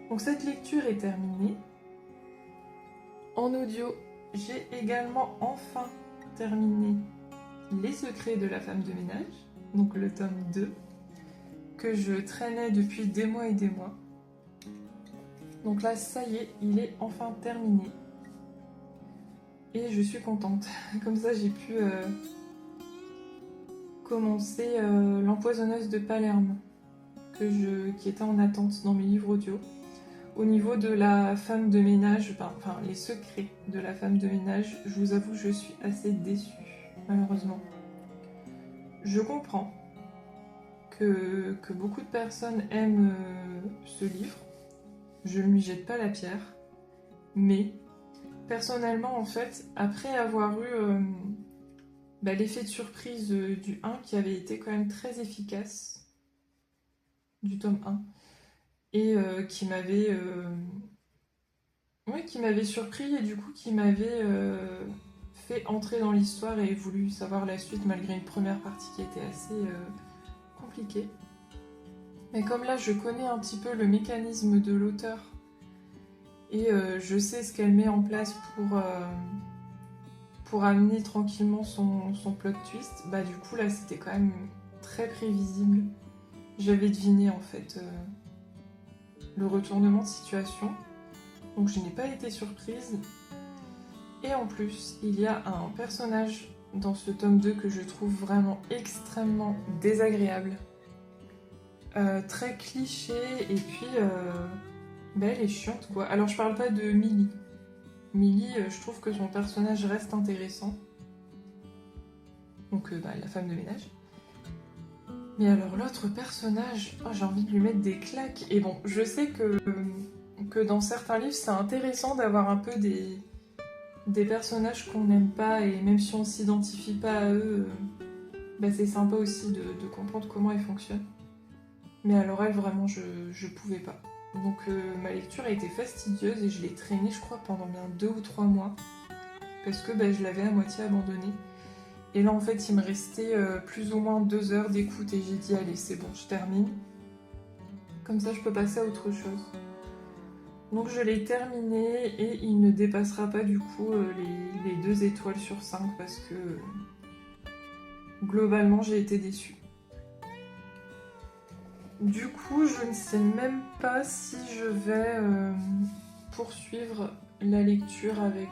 Donc cette lecture est terminée. En audio, j'ai également enfin terminé Les secrets de la femme de ménage, donc le tome 2, que je traînais depuis des mois et des mois. Donc là, ça y est, il est enfin terminé. Et je suis contente. Comme ça, j'ai pu commencer L'Empoisonneuse de Palerme, qui était en attente dans mes livres audio. Au niveau de la femme de ménage, enfin les secrets de la femme de ménage, je vous avoue, je suis assez déçue, malheureusement. Je comprends que beaucoup de personnes aiment ce livre. Je ne lui jette pas la pierre. Mais, personnellement, en fait, après avoir eu l'effet de surprise du 1 qui avait été quand même très efficace, du tome 1, et qui m'avait surpris et du coup qui m'avait fait entrer dans l'histoire et voulu savoir la suite malgré une première partie qui était assez compliquée. Mais comme là je connais un petit peu le mécanisme de l'auteur et je sais ce qu'elle met en place pour amener tranquillement son plot twist, bah du coup là c'était quand même très prévisible. J'avais deviné en fait le retournement de situation, donc je n'ai pas été surprise. Et en plus, il y a un personnage dans ce tome 2 que je trouve vraiment extrêmement désagréable. Très cliché et puis elle est chiante quoi. Alors je parle pas de Millie. Millie, je trouve que son personnage reste intéressant. Donc la femme de ménage. Mais alors l'autre personnage, j'ai envie de lui mettre des claques. Et bon, je sais que dans certains livres c'est intéressant d'avoir un peu des personnages qu'on n'aime pas et même si on s'identifie pas à eux, c'est sympa aussi de comprendre comment ils fonctionnent. Mais alors elle, vraiment, je pouvais pas. Donc ma lecture a été fastidieuse et je l'ai traînée, je crois, pendant bien 2 ou 3 mois. Parce que je l'avais à moitié abandonnée. Et là, en fait, il me restait plus ou moins 2 heures d'écoute et j'ai dit, allez, c'est bon, je termine. Comme ça, je peux passer à autre chose. Donc je l'ai terminé et il ne dépassera pas du coup les 2 étoiles sur 5 parce que globalement j'ai été déçue. Du coup je ne sais même pas si je vais poursuivre la lecture avec...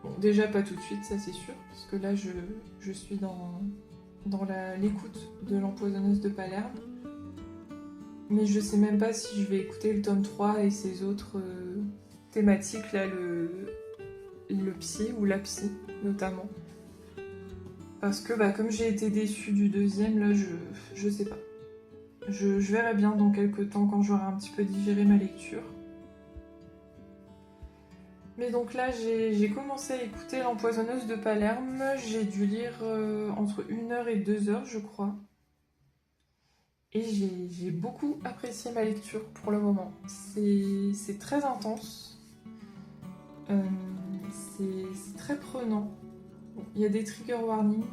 Bon déjà pas tout de suite, ça c'est sûr, parce que là je suis dans l'écoute de L'Empoisonneuse de Palerme. Mais je sais même pas si je vais écouter le tome 3 et ses autres thématiques, là, le psy ou la psy, notamment. Parce que comme j'ai été déçue du deuxième, là, je sais pas. Je verrai bien dans quelques temps quand j'aurai un petit peu digéré ma lecture. Mais donc là, j'ai commencé à écouter L'Empoisonneuse de Palerme. J'ai dû lire entre 1 heure et 2 heures, je crois. Et j'ai beaucoup apprécié ma lecture pour le moment. C'est très intense. C'est très prenant. Bon, il y a des trigger warnings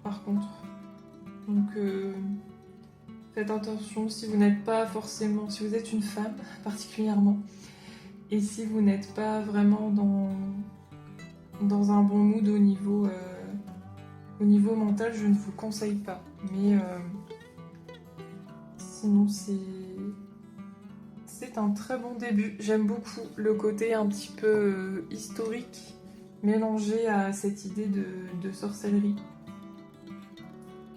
par contre. Donc faites attention si vous n'êtes pas forcément... Si vous êtes une femme particulièrement. Et si vous n'êtes pas vraiment dans un bon mood au niveau mental, je ne vous le conseille pas. Mais... sinon, c'est un très bon début. J'aime beaucoup le côté un petit peu historique mélangé à cette idée de sorcellerie.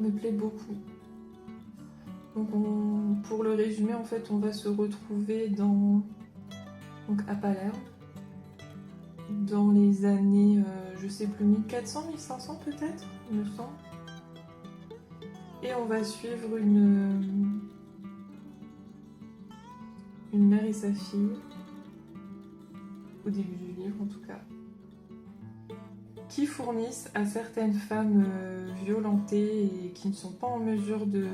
Me plaît beaucoup. Donc pour le résumer, en fait, on va se retrouver à Palerme dans les années, je sais plus, 1400, 1500 peut-être, il me semble. Et on va suivre une mère et sa fille, au début du livre en tout cas, qui fournissent à certaines femmes violentées et qui ne sont pas en mesure de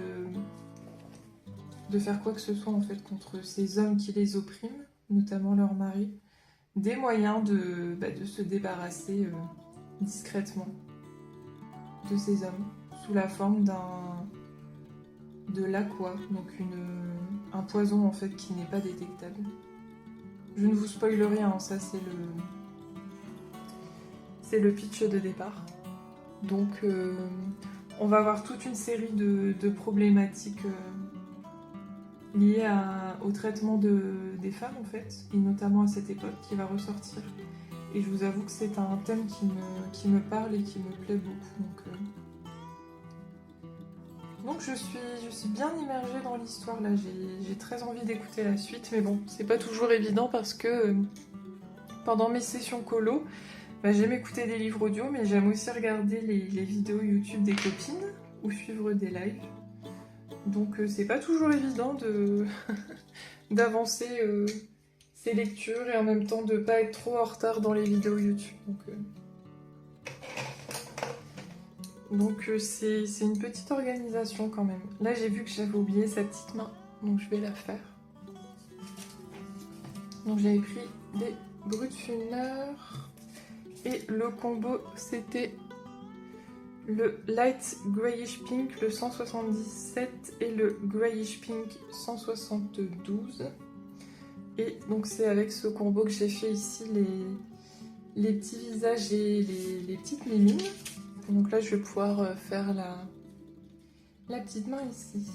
faire quoi que ce soit en fait contre ces hommes qui les oppriment, notamment leur mari, des moyens de se débarrasser discrètement. de ces hommes sous la forme de l'aqua, donc un poison en fait qui n'est pas détectable. Je ne vous spoile rien, hein, ça c'est le pitch de départ. Donc on va avoir toute une série de problématiques liées au traitement des femmes en fait, et notamment à cette époque qui va ressortir. Et je vous avoue que c'est un thème qui me parle et qui me plaît beaucoup. Donc je suis bien immergée dans l'histoire là, j'ai très envie d'écouter la suite, mais bon, c'est pas toujours évident parce que pendant mes sessions colo, j'aime écouter des livres audio, mais j'aime aussi regarder les vidéos YouTube des copines ou suivre des lives. Donc c'est pas toujours évident d'avancer ces lectures et en même temps de pas être trop en retard dans les vidéos YouTube. Donc c'est une petite organisation quand même. Là j'ai vu que j'avais oublié sa petite main, donc je vais la faire. Donc j'avais pris des Brutfuners et le combo c'était le Light Grayish Pink, le 177 et le Grayish Pink 172. Et donc c'est avec ce combo que j'ai fait ici les petits visages et les petites mimines. Donc là je vais pouvoir faire la petite main ici.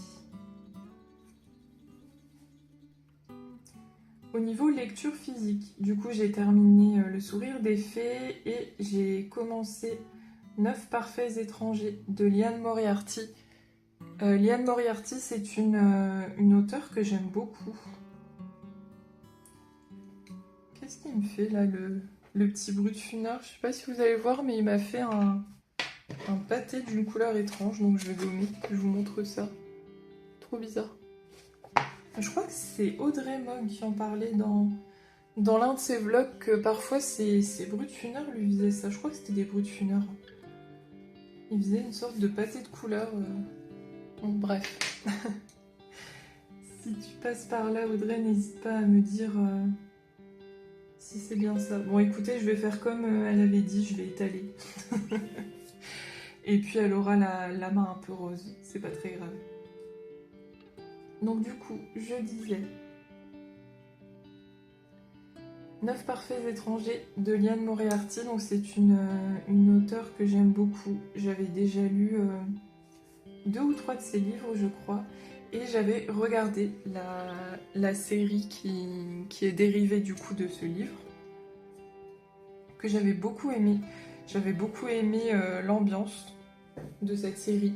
Au niveau lecture physique, du coup j'ai terminé Le Sourire des Fées et j'ai commencé 9 parfaits étrangers de Liane Moriarty. Liane Moriarty, c'est une auteure que j'aime beaucoup. Qu'est-ce qu'il me fait là, le petit Brutfuner? Je sais pas si vous allez voir, mais il m'a fait un pâté d'une couleur étrange, donc je vais gommer, je vous montre ça. Trop bizarre. Je crois que c'est Audrey Mogg qui en parlait dans l'un de ses vlogs, que parfois ses Brutfuners lui faisaient ça. Je crois que c'était des Brutfuners. Il faisait une sorte de pâté de couleur. Bon, bref. Si tu passes par là, Audrey, n'hésite pas à me dire si c'est bien ça. Bon, écoutez, je vais faire comme elle avait dit, je vais étaler. Et puis elle aura la main un peu rose, c'est pas très grave. Donc du coup, je disais 9 parfaits étrangers de Liane Moriarty, donc c'est une auteure que j'aime beaucoup. J'avais déjà lu 2 ou 3 de ses livres, je crois, et j'avais regardé la série qui est dérivée du coup de ce livre, que j'avais beaucoup aimé. J'avais beaucoup aimé l'ambiance de cette série,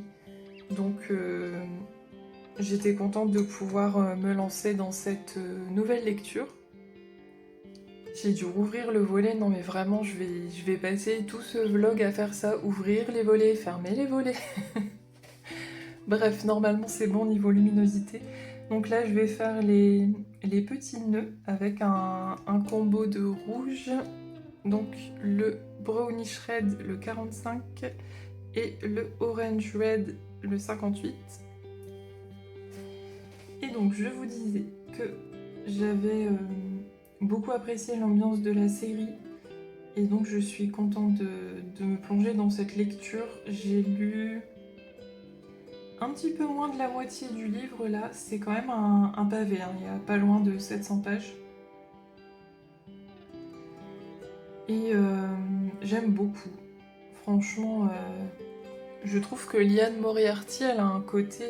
donc j'étais contente de pouvoir me lancer dans cette nouvelle lecture. J'ai dû rouvrir le volet, non mais vraiment je vais passer tout ce vlog à faire ça, ouvrir les volets, fermer les volets. Bref, normalement c'est bon niveau luminosité. Donc là je vais faire les petits nœuds avec un combo de rouge, donc le Brownish Red le 45 et le Orange Red le 58. Et donc je vous disais que j'avais beaucoup apprécié l'ambiance de la série et donc je suis contente de me plonger dans cette lecture. J'ai lu un petit peu moins de la moitié du livre là, c'est quand même un pavé, hein. Il y a pas loin de 700 pages. Et j'aime beaucoup. Franchement, je trouve que Liane Moriarty, elle a un côté...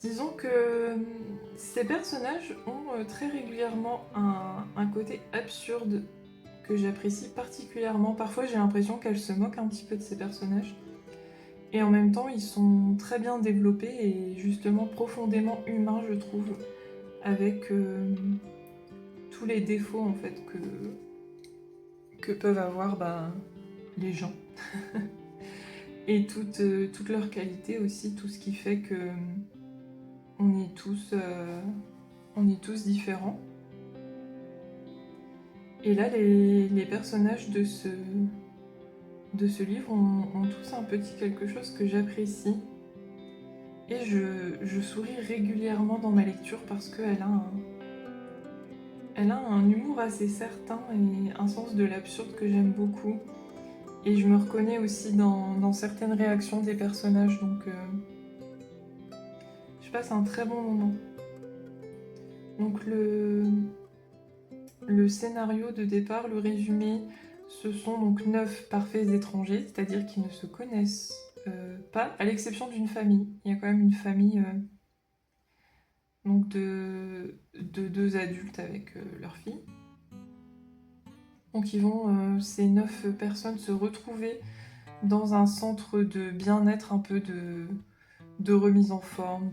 Disons que ces personnages ont très régulièrement un côté absurde que j'apprécie particulièrement. Parfois j'ai l'impression qu'elle se moque un petit peu de ces personnages. Et en même temps ils sont très bien développés et justement profondément humains je trouve. Avec tous les défauts en fait que peuvent avoir les gens. Et toutes leurs qualités aussi, tout ce qui fait que on est tous différents. Et là, les personnages de ce livre ont tous un petit quelque chose que j'apprécie. Et je souris régulièrement dans ma lecture parce qu'elle a un humour assez certain et un sens de l'absurde que j'aime beaucoup. Et je me reconnais aussi dans certaines réactions des personnages, donc je passe un très bon moment. Donc le scénario de départ, le résumé, ce sont donc 9 parfaits étrangers, c'est-à-dire qu'ils ne se connaissent pas, à l'exception d'une famille. Il y a quand même une famille donc de 2 adultes avec leur fille. Donc ils vont, ces 9 personnes, se retrouver dans un centre de bien-être, un peu de remise en forme,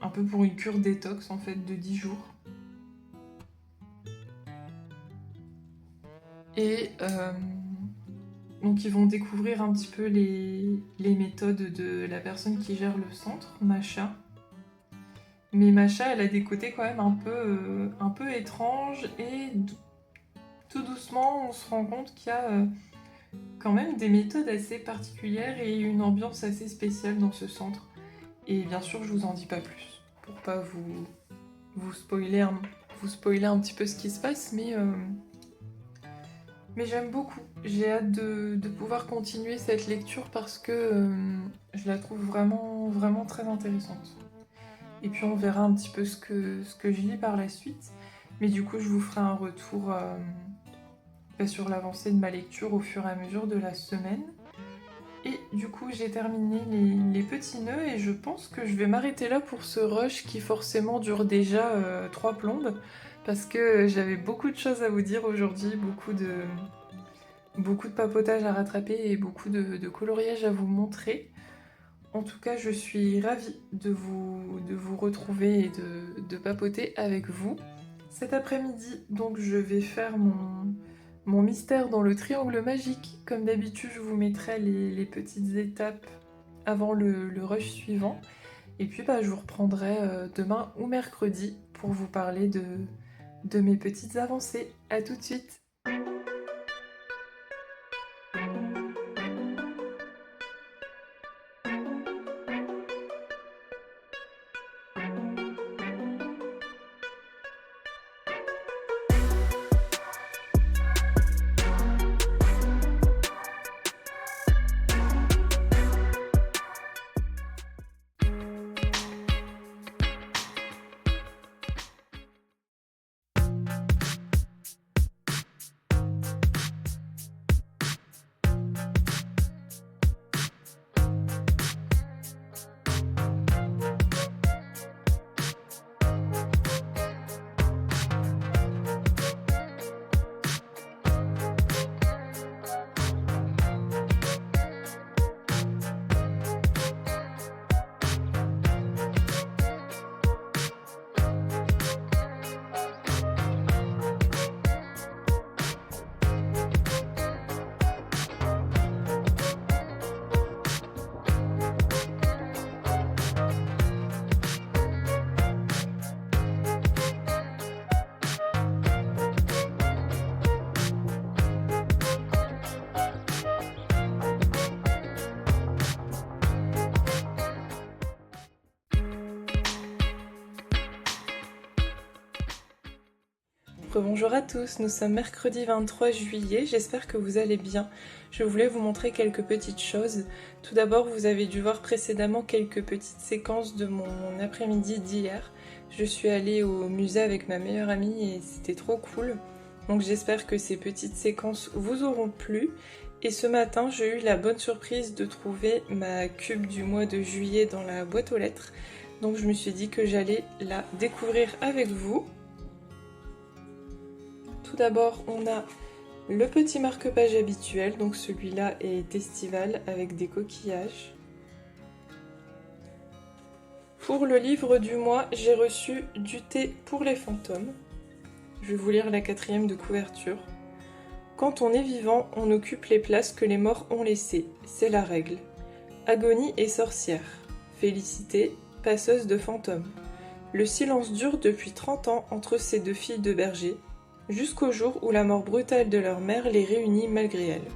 un peu pour une cure détox en fait de 10 jours. Et donc ils vont découvrir un petit peu les méthodes de la personne qui gère le centre, Macha. Mais Macha, elle a des côtés quand même un peu étranges et tout doucement on se rend compte qu'il y a quand même des méthodes assez particulières et une ambiance assez spéciale dans ce centre. Et bien sûr, je vous en dis pas plus pour pas vous spoiler un petit peu ce qui se passe, mais j'aime beaucoup. J'ai hâte de pouvoir continuer cette lecture parce que je la trouve vraiment, vraiment très intéressante. Et puis on verra un petit peu ce que je lis par la suite. Mais du coup, je vous ferai un retour sur l'avancée de ma lecture au fur et à mesure de la semaine. Et du coup, j'ai terminé les petits nœuds et je pense que je vais m'arrêter là pour ce rush qui forcément dure déjà 3 plombes parce que j'avais beaucoup de choses à vous dire aujourd'hui, beaucoup de papotage à rattraper et beaucoup de coloriage à vous montrer. En tout cas, je suis ravie de vous retrouver et de papoter avec vous. Cet après-midi, donc, je vais faire mon mystère dans le triangle magique. Comme d'habitude, je vous mettrai les petites étapes avant le rush suivant. Et puis, je vous reprendrai demain ou mercredi pour vous parler de mes petites avancées. A tout de suite! Bonjour à tous, nous sommes mercredi 23 juillet, j'espère que vous allez bien. Je voulais vous montrer quelques petites choses. Tout d'abord, vous avez dû voir précédemment quelques petites séquences de mon après-midi d'hier. Je suis allée au musée avec ma meilleure amie et c'était trop cool. Donc j'espère que ces petites séquences vous auront plu. Et ce matin, j'ai eu la bonne surprise de trouver ma cube du mois de juillet dans la boîte aux lettres. Donc je me suis dit que j'allais la découvrir avec vous. Tout d'abord, on a le petit marque-page habituel, donc celui-là est estival avec des coquillages. Pour le livre du mois, j'ai reçu Du thé pour les fantômes. Je vais vous lire la 4e de couverture. Quand on est vivant, on occupe les places que les morts ont laissées, c'est la règle. Agonie et sorcière. Félicité, passeuse de fantômes. Le silence dure depuis 30 ans entre ces 2 filles de berger, jusqu'au jour où la mort brutale de leur mère les réunit malgré elles.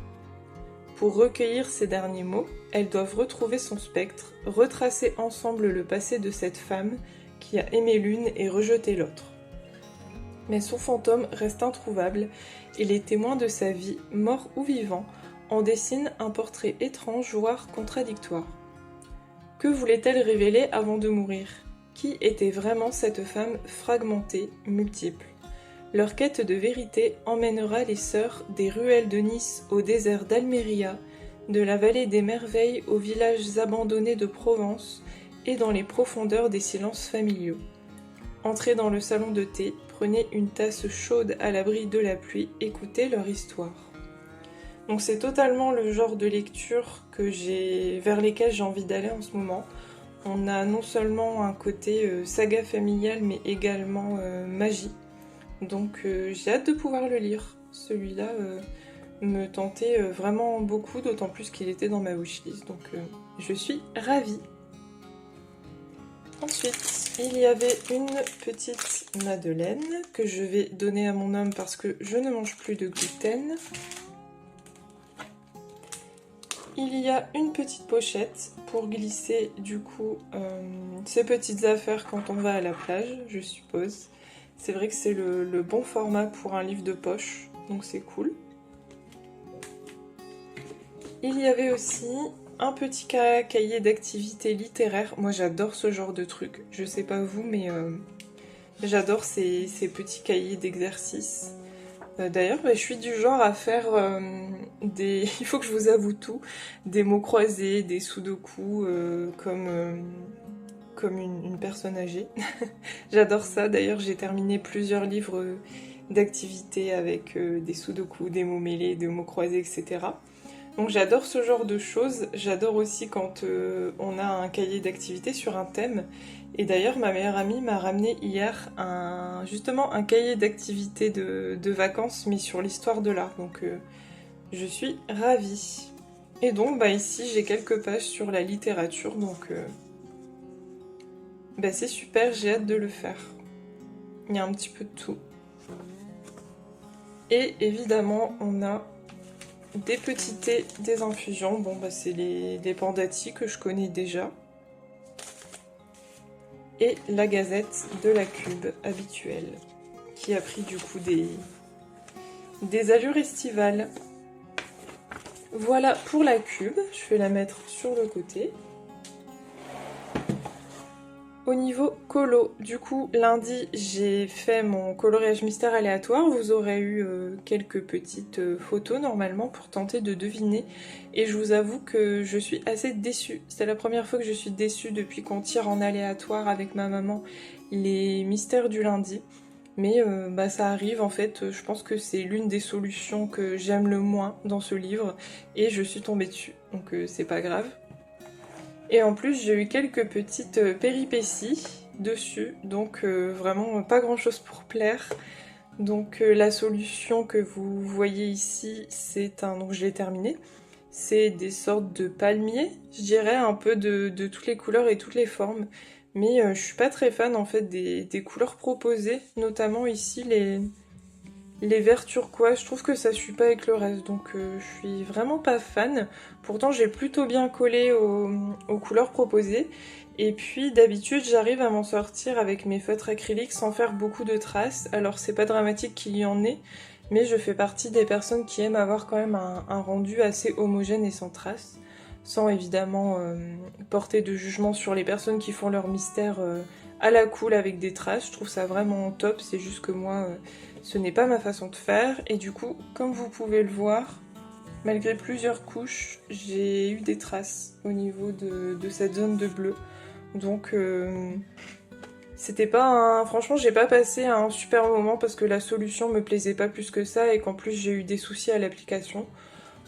Pour recueillir ces derniers mots, elles doivent retrouver son spectre, retracer ensemble le passé de cette femme qui a aimé l'une et rejeté l'autre. Mais son fantôme reste introuvable et les témoins de sa vie, morts ou vivants, en dessinent un portrait étrange voire contradictoire. Que voulait-elle révéler avant de mourir? Qui était vraiment cette femme fragmentée, multiple? Leur quête de vérité emmènera les sœurs des ruelles de Nice au désert d'Alméria, de la vallée des merveilles aux villages abandonnés de Provence et dans les profondeurs des silences familiaux. Entrez dans le salon de thé, prenez une tasse chaude à l'abri de la pluie, écoutez leur histoire. Donc c'est totalement le genre de lecture vers lesquelles j'ai envie d'aller en ce moment. On a non seulement un côté saga familiale mais également magie. Donc j'ai hâte de pouvoir le lire. Celui-là me tentait vraiment beaucoup, d'autant plus qu'il était dans ma wishlist. Donc je suis ravie. Ensuite, il y avait une petite madeleine que je vais donner à mon homme parce que je ne mange plus de gluten. Il y a une petite pochette pour glisser du coup ces petites affaires quand on va à la plage, je suppose. C'est vrai que c'est le bon format pour un livre de poche, donc c'est cool. Il y avait aussi un petit cahier d'activités littéraires. Moi j'adore ce genre de truc, je sais pas vous, mais j'adore ces petits cahiers d'exercices. D'ailleurs, je suis du genre à faire des... Il faut que je vous avoue tout. Des mots croisés, des sudoku, comme une personne âgée. J'adore ça. D'ailleurs, j'ai terminé plusieurs livres d'activités avec des sudoku, des mots mêlés, des mots croisés, etc. Donc j'adore ce genre de choses. J'adore aussi quand on a un cahier d'activités sur un thème. Et d'ailleurs, ma meilleure amie m'a ramené hier justement un cahier d'activités de vacances, mais sur l'histoire de l'art. Donc je suis ravie. Et donc ici, j'ai quelques pages sur la littérature. Donc c'est super, j'ai hâte de le faire. Il y a un petit peu de tout. Et évidemment, on a des petits thés, des infusions. Bon, c'est les Pandati que je connais déjà. Et la gazette de la Cube habituelle, qui a pris du coup des allures estivales. Voilà pour la Cube, je vais la mettre sur le côté. Au niveau colo, du coup lundi j'ai fait mon coloriage mystère aléatoire, vous aurez eu quelques petites photos normalement pour tenter de deviner et je vous avoue que je suis assez déçue, c'est la première fois que je suis déçue depuis qu'on tire en aléatoire avec ma maman les mystères du lundi, mais ça arrive en fait, je pense que c'est l'une des solutions que j'aime le moins dans ce livre et je suis tombée dessus, donc c'est pas grave. Et en plus j'ai eu quelques petites péripéties dessus, donc vraiment pas grand chose pour plaire. Donc la solution que vous voyez ici, donc je l'ai terminé, c'est des sortes de palmiers, je dirais, un peu de toutes les couleurs et toutes les formes. Mais je suis pas très fan en fait des couleurs proposées, notamment ici les verts turquoise, je trouve que ça suit pas avec le reste, donc je suis vraiment pas fan. Pourtant j'ai plutôt bien collé aux couleurs proposées. Et puis d'habitude j'arrive à m'en sortir avec mes feutres acryliques sans faire beaucoup de traces. Alors c'est pas dramatique qu'il y en ait, mais je fais partie des personnes qui aiment avoir quand même un rendu assez homogène et sans traces. Sans évidemment porter de jugement sur les personnes qui font leur mystère à la cool avec des traces. Je trouve ça vraiment top, c'est juste que moi... ce n'est pas ma façon de faire et du coup, comme vous pouvez le voir, malgré plusieurs couches, j'ai eu des traces au niveau de cette zone de bleu. Donc c'était pas franchement, j'ai pas passé un super moment parce que la solution me plaisait pas plus que ça et qu'en plus j'ai eu des soucis à l'application.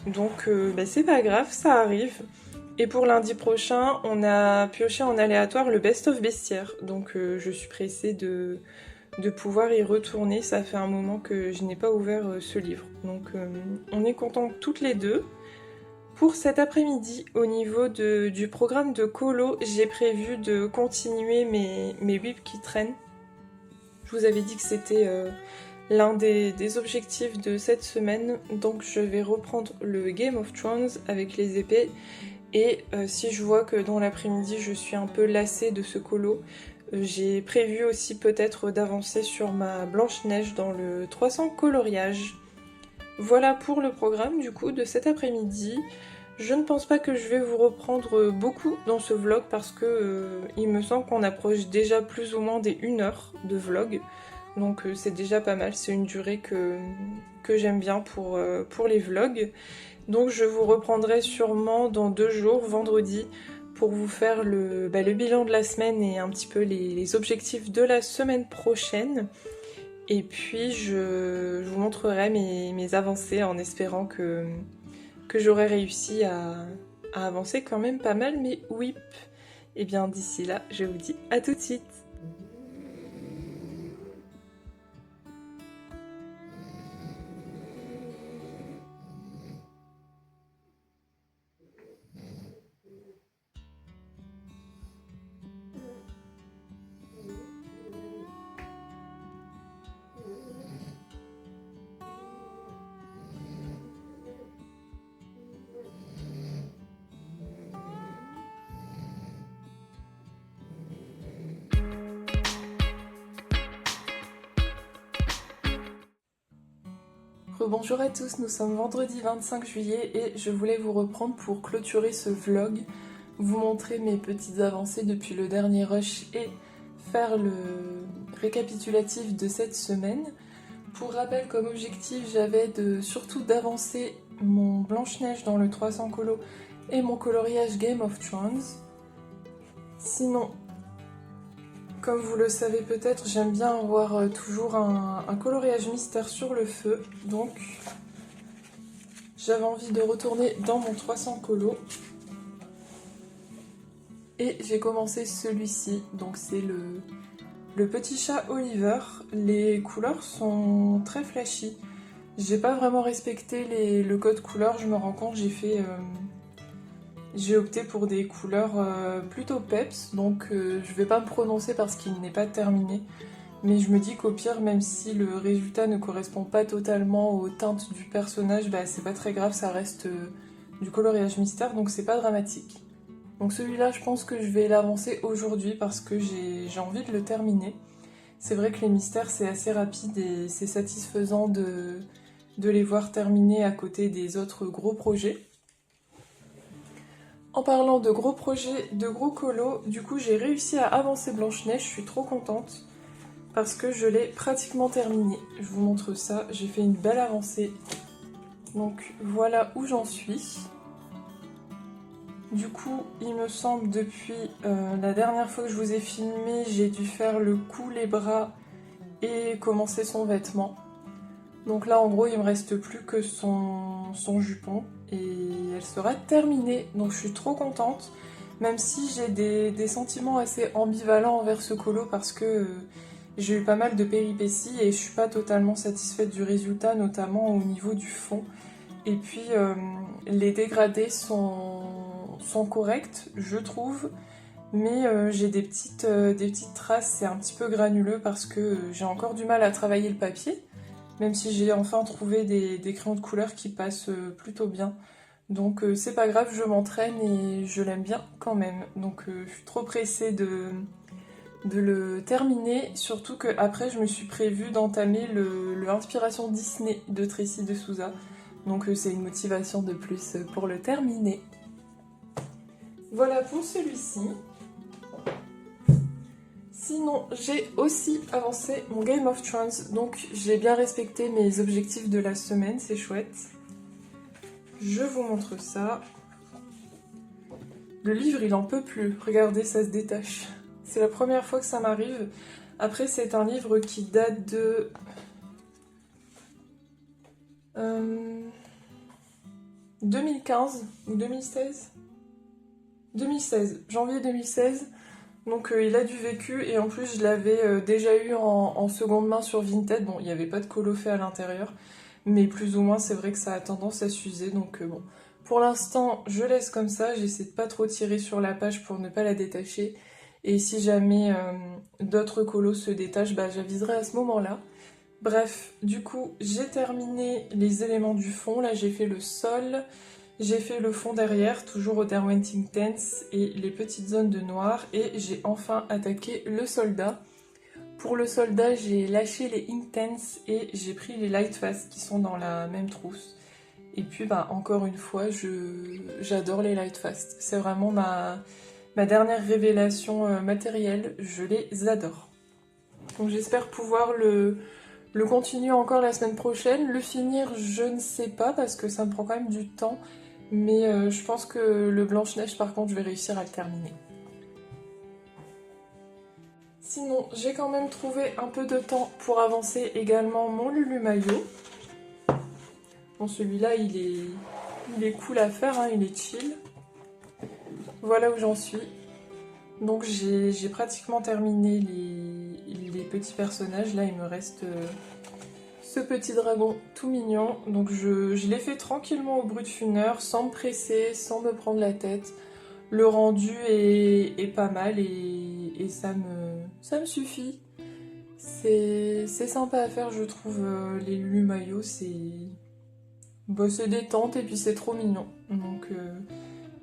Donc c'est pas grave, ça arrive. Et pour lundi prochain, on a pioché en aléatoire le best-of bestiaire. Donc je suis pressée de pouvoir y retourner, ça fait un moment que je n'ai pas ouvert ce livre. Donc on est contents toutes les deux. Pour cet après-midi, au niveau du programme de colo, j'ai prévu de continuer mes whips qui traînent. Je vous avais dit que c'était l'un des objectifs de cette semaine, donc je vais reprendre le Game of Thrones avec les épées. Et si je vois que dans l'après-midi je suis un peu lassée de ce colo, J'ai prévu aussi peut-être d'avancer sur ma Blanche-Neige dans le 300 coloriage. Voilà pour le programme du coup de cet après-midi. Je ne pense pas que je vais vous reprendre beaucoup dans ce vlog parce que il me semble qu'on approche déjà plus ou moins des 1 heure de vlog. Donc c'est déjà pas mal, c'est une durée que j'aime bien pour les vlogs. Donc je vous reprendrai sûrement dans 2 jours, vendredi, pour vous faire le bilan de la semaine et un petit peu les objectifs de la semaine prochaine. Et puis je vous montrerai mes avancées en espérant que j'aurai réussi à avancer quand même pas mal mes whips. Et bien d'ici là, je vous dis à tout de suite. Bonjour à tous, nous sommes vendredi 25 juillet et je voulais vous reprendre pour clôturer ce vlog, vous montrer mes petites avancées depuis le dernier rush et faire le récapitulatif de cette semaine. Pour rappel, comme objectif, j'avais surtout d'avancer mon Blanche-Neige dans le 300 colo et mon coloriage Game of Thrones. Sinon, comme vous le savez peut-être, j'aime bien avoir toujours un coloriage mystère sur le feu, donc j'avais envie de retourner dans mon 300 colo. Et j'ai commencé celui-ci, donc c'est le petit chat Oliver. Les couleurs sont très flashy. J'ai pas vraiment respecté le code couleur, je me rends compte, j'ai opté pour des couleurs plutôt peps, donc je vais pas me prononcer parce qu'il n'est pas terminé. Mais je me dis qu'au pire, même si le résultat ne correspond pas totalement aux teintes du personnage, bah c'est pas très grave, ça reste du coloriage mystère, donc c'est pas dramatique. Donc celui-là, je pense que je vais l'avancer aujourd'hui parce que j'ai envie de le terminer. C'est vrai que les mystères, c'est assez rapide et c'est satisfaisant de les voir terminer à côté des autres gros projets. En parlant de gros projets, de gros colos, du coup j'ai réussi à avancer Blanche-Neige, je suis trop contente parce que je l'ai pratiquement terminé. Je vous montre ça, j'ai fait une belle avancée. Donc voilà où j'en suis. Du coup, il me semble depuis la dernière fois que je vous ai filmé, j'ai dû faire le cou, les bras et commencer son vêtement. Donc là, en gros, il me reste plus que son jupon et elle sera terminée. Donc je suis trop contente, même si j'ai des sentiments assez ambivalents envers ce colo parce que j'ai eu pas mal de péripéties et je suis pas totalement satisfaite du résultat, notamment au niveau du fond. Et puis les dégradés sont corrects, je trouve, mais j'ai des petites traces, c'est un petit peu granuleux parce que j'ai encore du mal à travailler le papier. Même si j'ai enfin trouvé des crayons de couleur qui passent plutôt bien. Donc c'est pas grave, je m'entraîne et je l'aime bien quand même. Donc je suis trop pressée de le terminer. Surtout qu'après je me suis prévue d'entamer le Inspiration Disney de Tracy de Souza. Donc c'est une motivation de plus pour le terminer. Voilà pour celui-ci. Sinon, j'ai aussi avancé mon Game of Thrones, donc j'ai bien respecté mes objectifs de la semaine, c'est chouette. Je vous montre ça. Le livre, il en peut plus. Regardez, ça se détache. C'est la première fois que ça m'arrive. Après, c'est un livre qui date de... 2015 ou 2016 2016, janvier 2016. Donc il a du vécu et en plus je l'avais déjà eu en seconde main sur Vinted. Bon, il n'y avait pas de colo fait à l'intérieur, mais plus ou moins c'est vrai que ça a tendance à s'user. Donc bon, pour l'instant je laisse comme ça, j'essaie de pas trop tirer sur la page pour ne pas la détacher. Et si jamais d'autres colos se détachent, bah, j'aviserai à ce moment-là. Bref, du coup j'ai terminé les éléments du fond. Là j'ai fait le sol, J'ai fait le fond derrière, toujours au Derwent Intense et les petites zones de noir. Et j'ai enfin attaqué le soldat. Pour le soldat, j'ai lâché les Intense et j'ai pris les Lightfast qui sont dans la même trousse. Et puis encore une fois, j'adore les Lightfast. C'est vraiment ma dernière révélation matérielle, je les adore. Donc j'espère pouvoir le continuer encore la semaine prochaine. Le finir, je ne sais pas parce que ça me prend quand même du temps. Mais je pense que le Blanche-Neige, par contre, je vais réussir à le terminer. Sinon, j'ai quand même trouvé un peu de temps pour avancer également mon Lulu Maillot. Bon, celui-là, il est cool à faire, hein, il est chill. Voilà où j'en suis. Donc j'ai pratiquement terminé les petits personnages. Là, il me reste ce petit dragon tout mignon. Donc je l'ai fait tranquillement au brut-funeur, sans me presser, sans me prendre la tête. Le rendu est pas mal et ça me suffit. C'est sympa à faire, je trouve, les Lulu Maillot, c'est détente et puis c'est trop mignon. Donc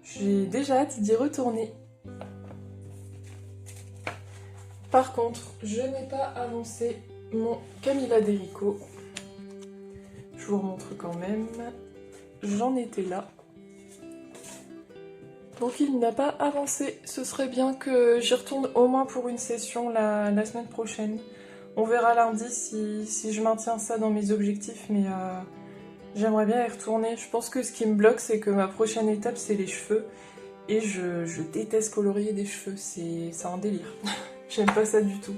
j'ai déjà hâte d'y retourner. Par contre, je n'ai pas avancé mon Camilla Derico. Je vous remontre quand même. J'en étais là. Donc il n'a pas avancé. Ce serait bien que j'y retourne au moins pour une session la semaine prochaine. On verra lundi si je maintiens ça dans mes objectifs, mais j'aimerais bien y retourner. Je pense que ce qui me bloque, c'est que ma prochaine étape, c'est les cheveux. Et je déteste colorier des cheveux, c'est un délire. J'aime pas ça du tout.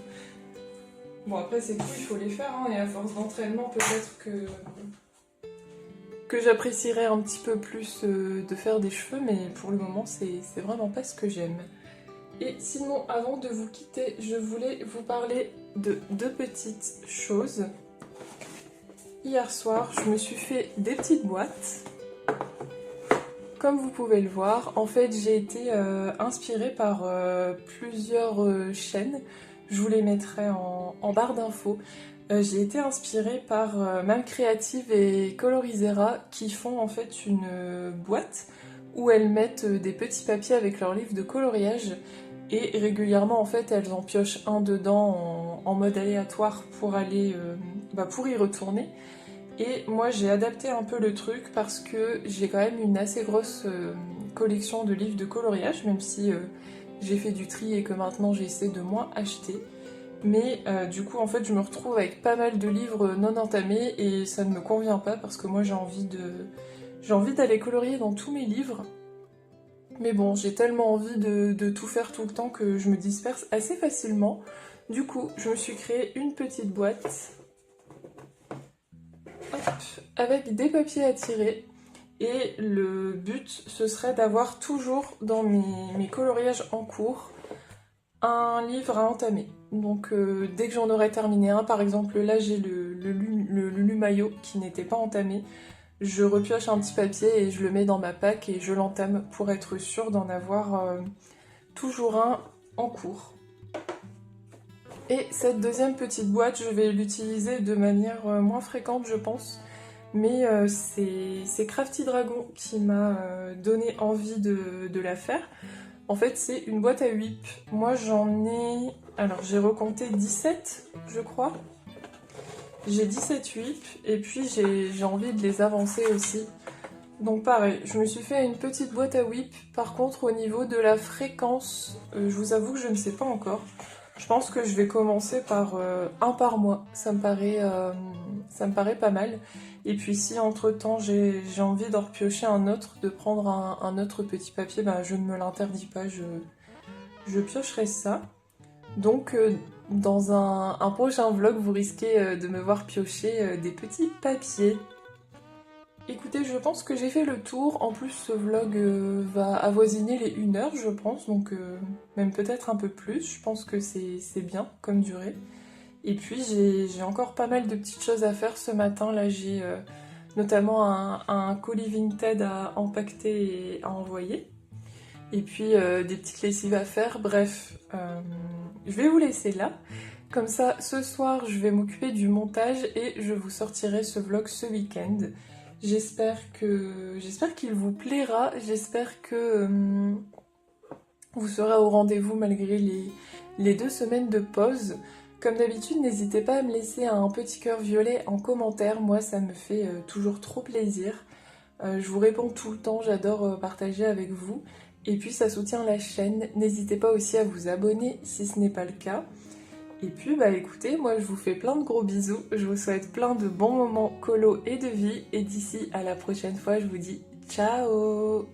Bon, après, c'est cool, il faut les faire, hein, et à force d'entraînement, peut-être que j'apprécierais un petit peu plus de faire des cheveux, mais pour le moment, c'est vraiment pas ce que j'aime. Et sinon, avant de vous quitter, je voulais vous parler de deux petites choses. Hier soir, je me suis fait des petites boîtes. Comme vous pouvez le voir, en fait, j'ai été inspirée par plusieurs chaînes. Je vous les mettrai en barre d'infos. J'ai été inspirée par Mam Créative et Colorisera qui font en fait une boîte où elles mettent des petits papiers avec leurs livres de coloriage et régulièrement en fait elles en piochent un dedans en mode aléatoire pour aller pour y retourner. Et moi j'ai adapté un peu le truc parce que j'ai quand même une assez grosse collection de livres de coloriage, même si j'ai fait du tri et que maintenant j'essaie de moins acheter. Mais du coup en fait je me retrouve avec pas mal de livres non entamés et ça ne me convient pas parce que moi j'ai envie d'aller colorier dans tous mes livres. Mais bon, j'ai tellement envie de tout faire tout le temps que je me disperse assez facilement. Du coup, je me suis créé une petite boîte. Hop, avec des papiers à tirer. Et le but, ce serait d'avoir toujours dans mes coloriages en cours un livre à entamer. Donc dès que j'en aurai terminé un, par exemple là j'ai le Lulu Maillot qui n'était pas entamé, je repioche un petit papier et je le mets dans ma pack et je l'entame pour être sûre d'en avoir toujours un en cours. Et cette deuxième petite boîte, je vais l'utiliser de manière moins fréquente, je pense. Mais c'est Crafty Dragon qui m'a donné envie de la faire. En fait, c'est une boîte à whip. Moi, j'en ai... Alors, j'ai recompté 17, je crois. J'ai 17 whips et puis j'ai envie de les avancer aussi. Donc pareil, je me suis fait une petite boîte à whip. Par contre, au niveau de la fréquence, je vous avoue que je ne sais pas encore. Je pense que je vais commencer par un par mois. Ça me paraît pas mal. Et puis si entre-temps j'ai envie d'en repiocher un autre, de prendre un autre petit papier, je ne me l'interdis pas, je piocherai ça. Donc dans un prochain vlog, vous risquez de me voir piocher des petits papiers. Écoutez, je pense que j'ai fait le tour. En plus, ce vlog va avoisiner les 1 heure, je pense, donc même peut-être un peu plus. Je pense que c'est bien comme durée. Et puis, j'ai encore pas mal de petites choses à faire ce matin. Là, j'ai notamment un colis Vinted à empaqueter et à envoyer. Et puis, des petites lessives à faire. Bref, je vais vous laisser là. Comme ça, ce soir, je vais m'occuper du montage et je vous sortirai ce vlog ce week-end. J'espère qu'il vous plaira, j'espère que vous serez au rendez-vous malgré les 2 semaines de pause. Comme d'habitude, n'hésitez pas à me laisser un petit cœur violet en commentaire, moi ça me fait toujours trop plaisir. Je vous réponds tout le temps, j'adore partager avec vous. Et puis ça soutient la chaîne, n'hésitez pas aussi à vous abonner si ce n'est pas le cas. Et puis bah écoutez, moi je vous fais plein de gros bisous, je vous souhaite plein de bons moments colo et de vie, et d'ici à la prochaine fois je vous dis ciao.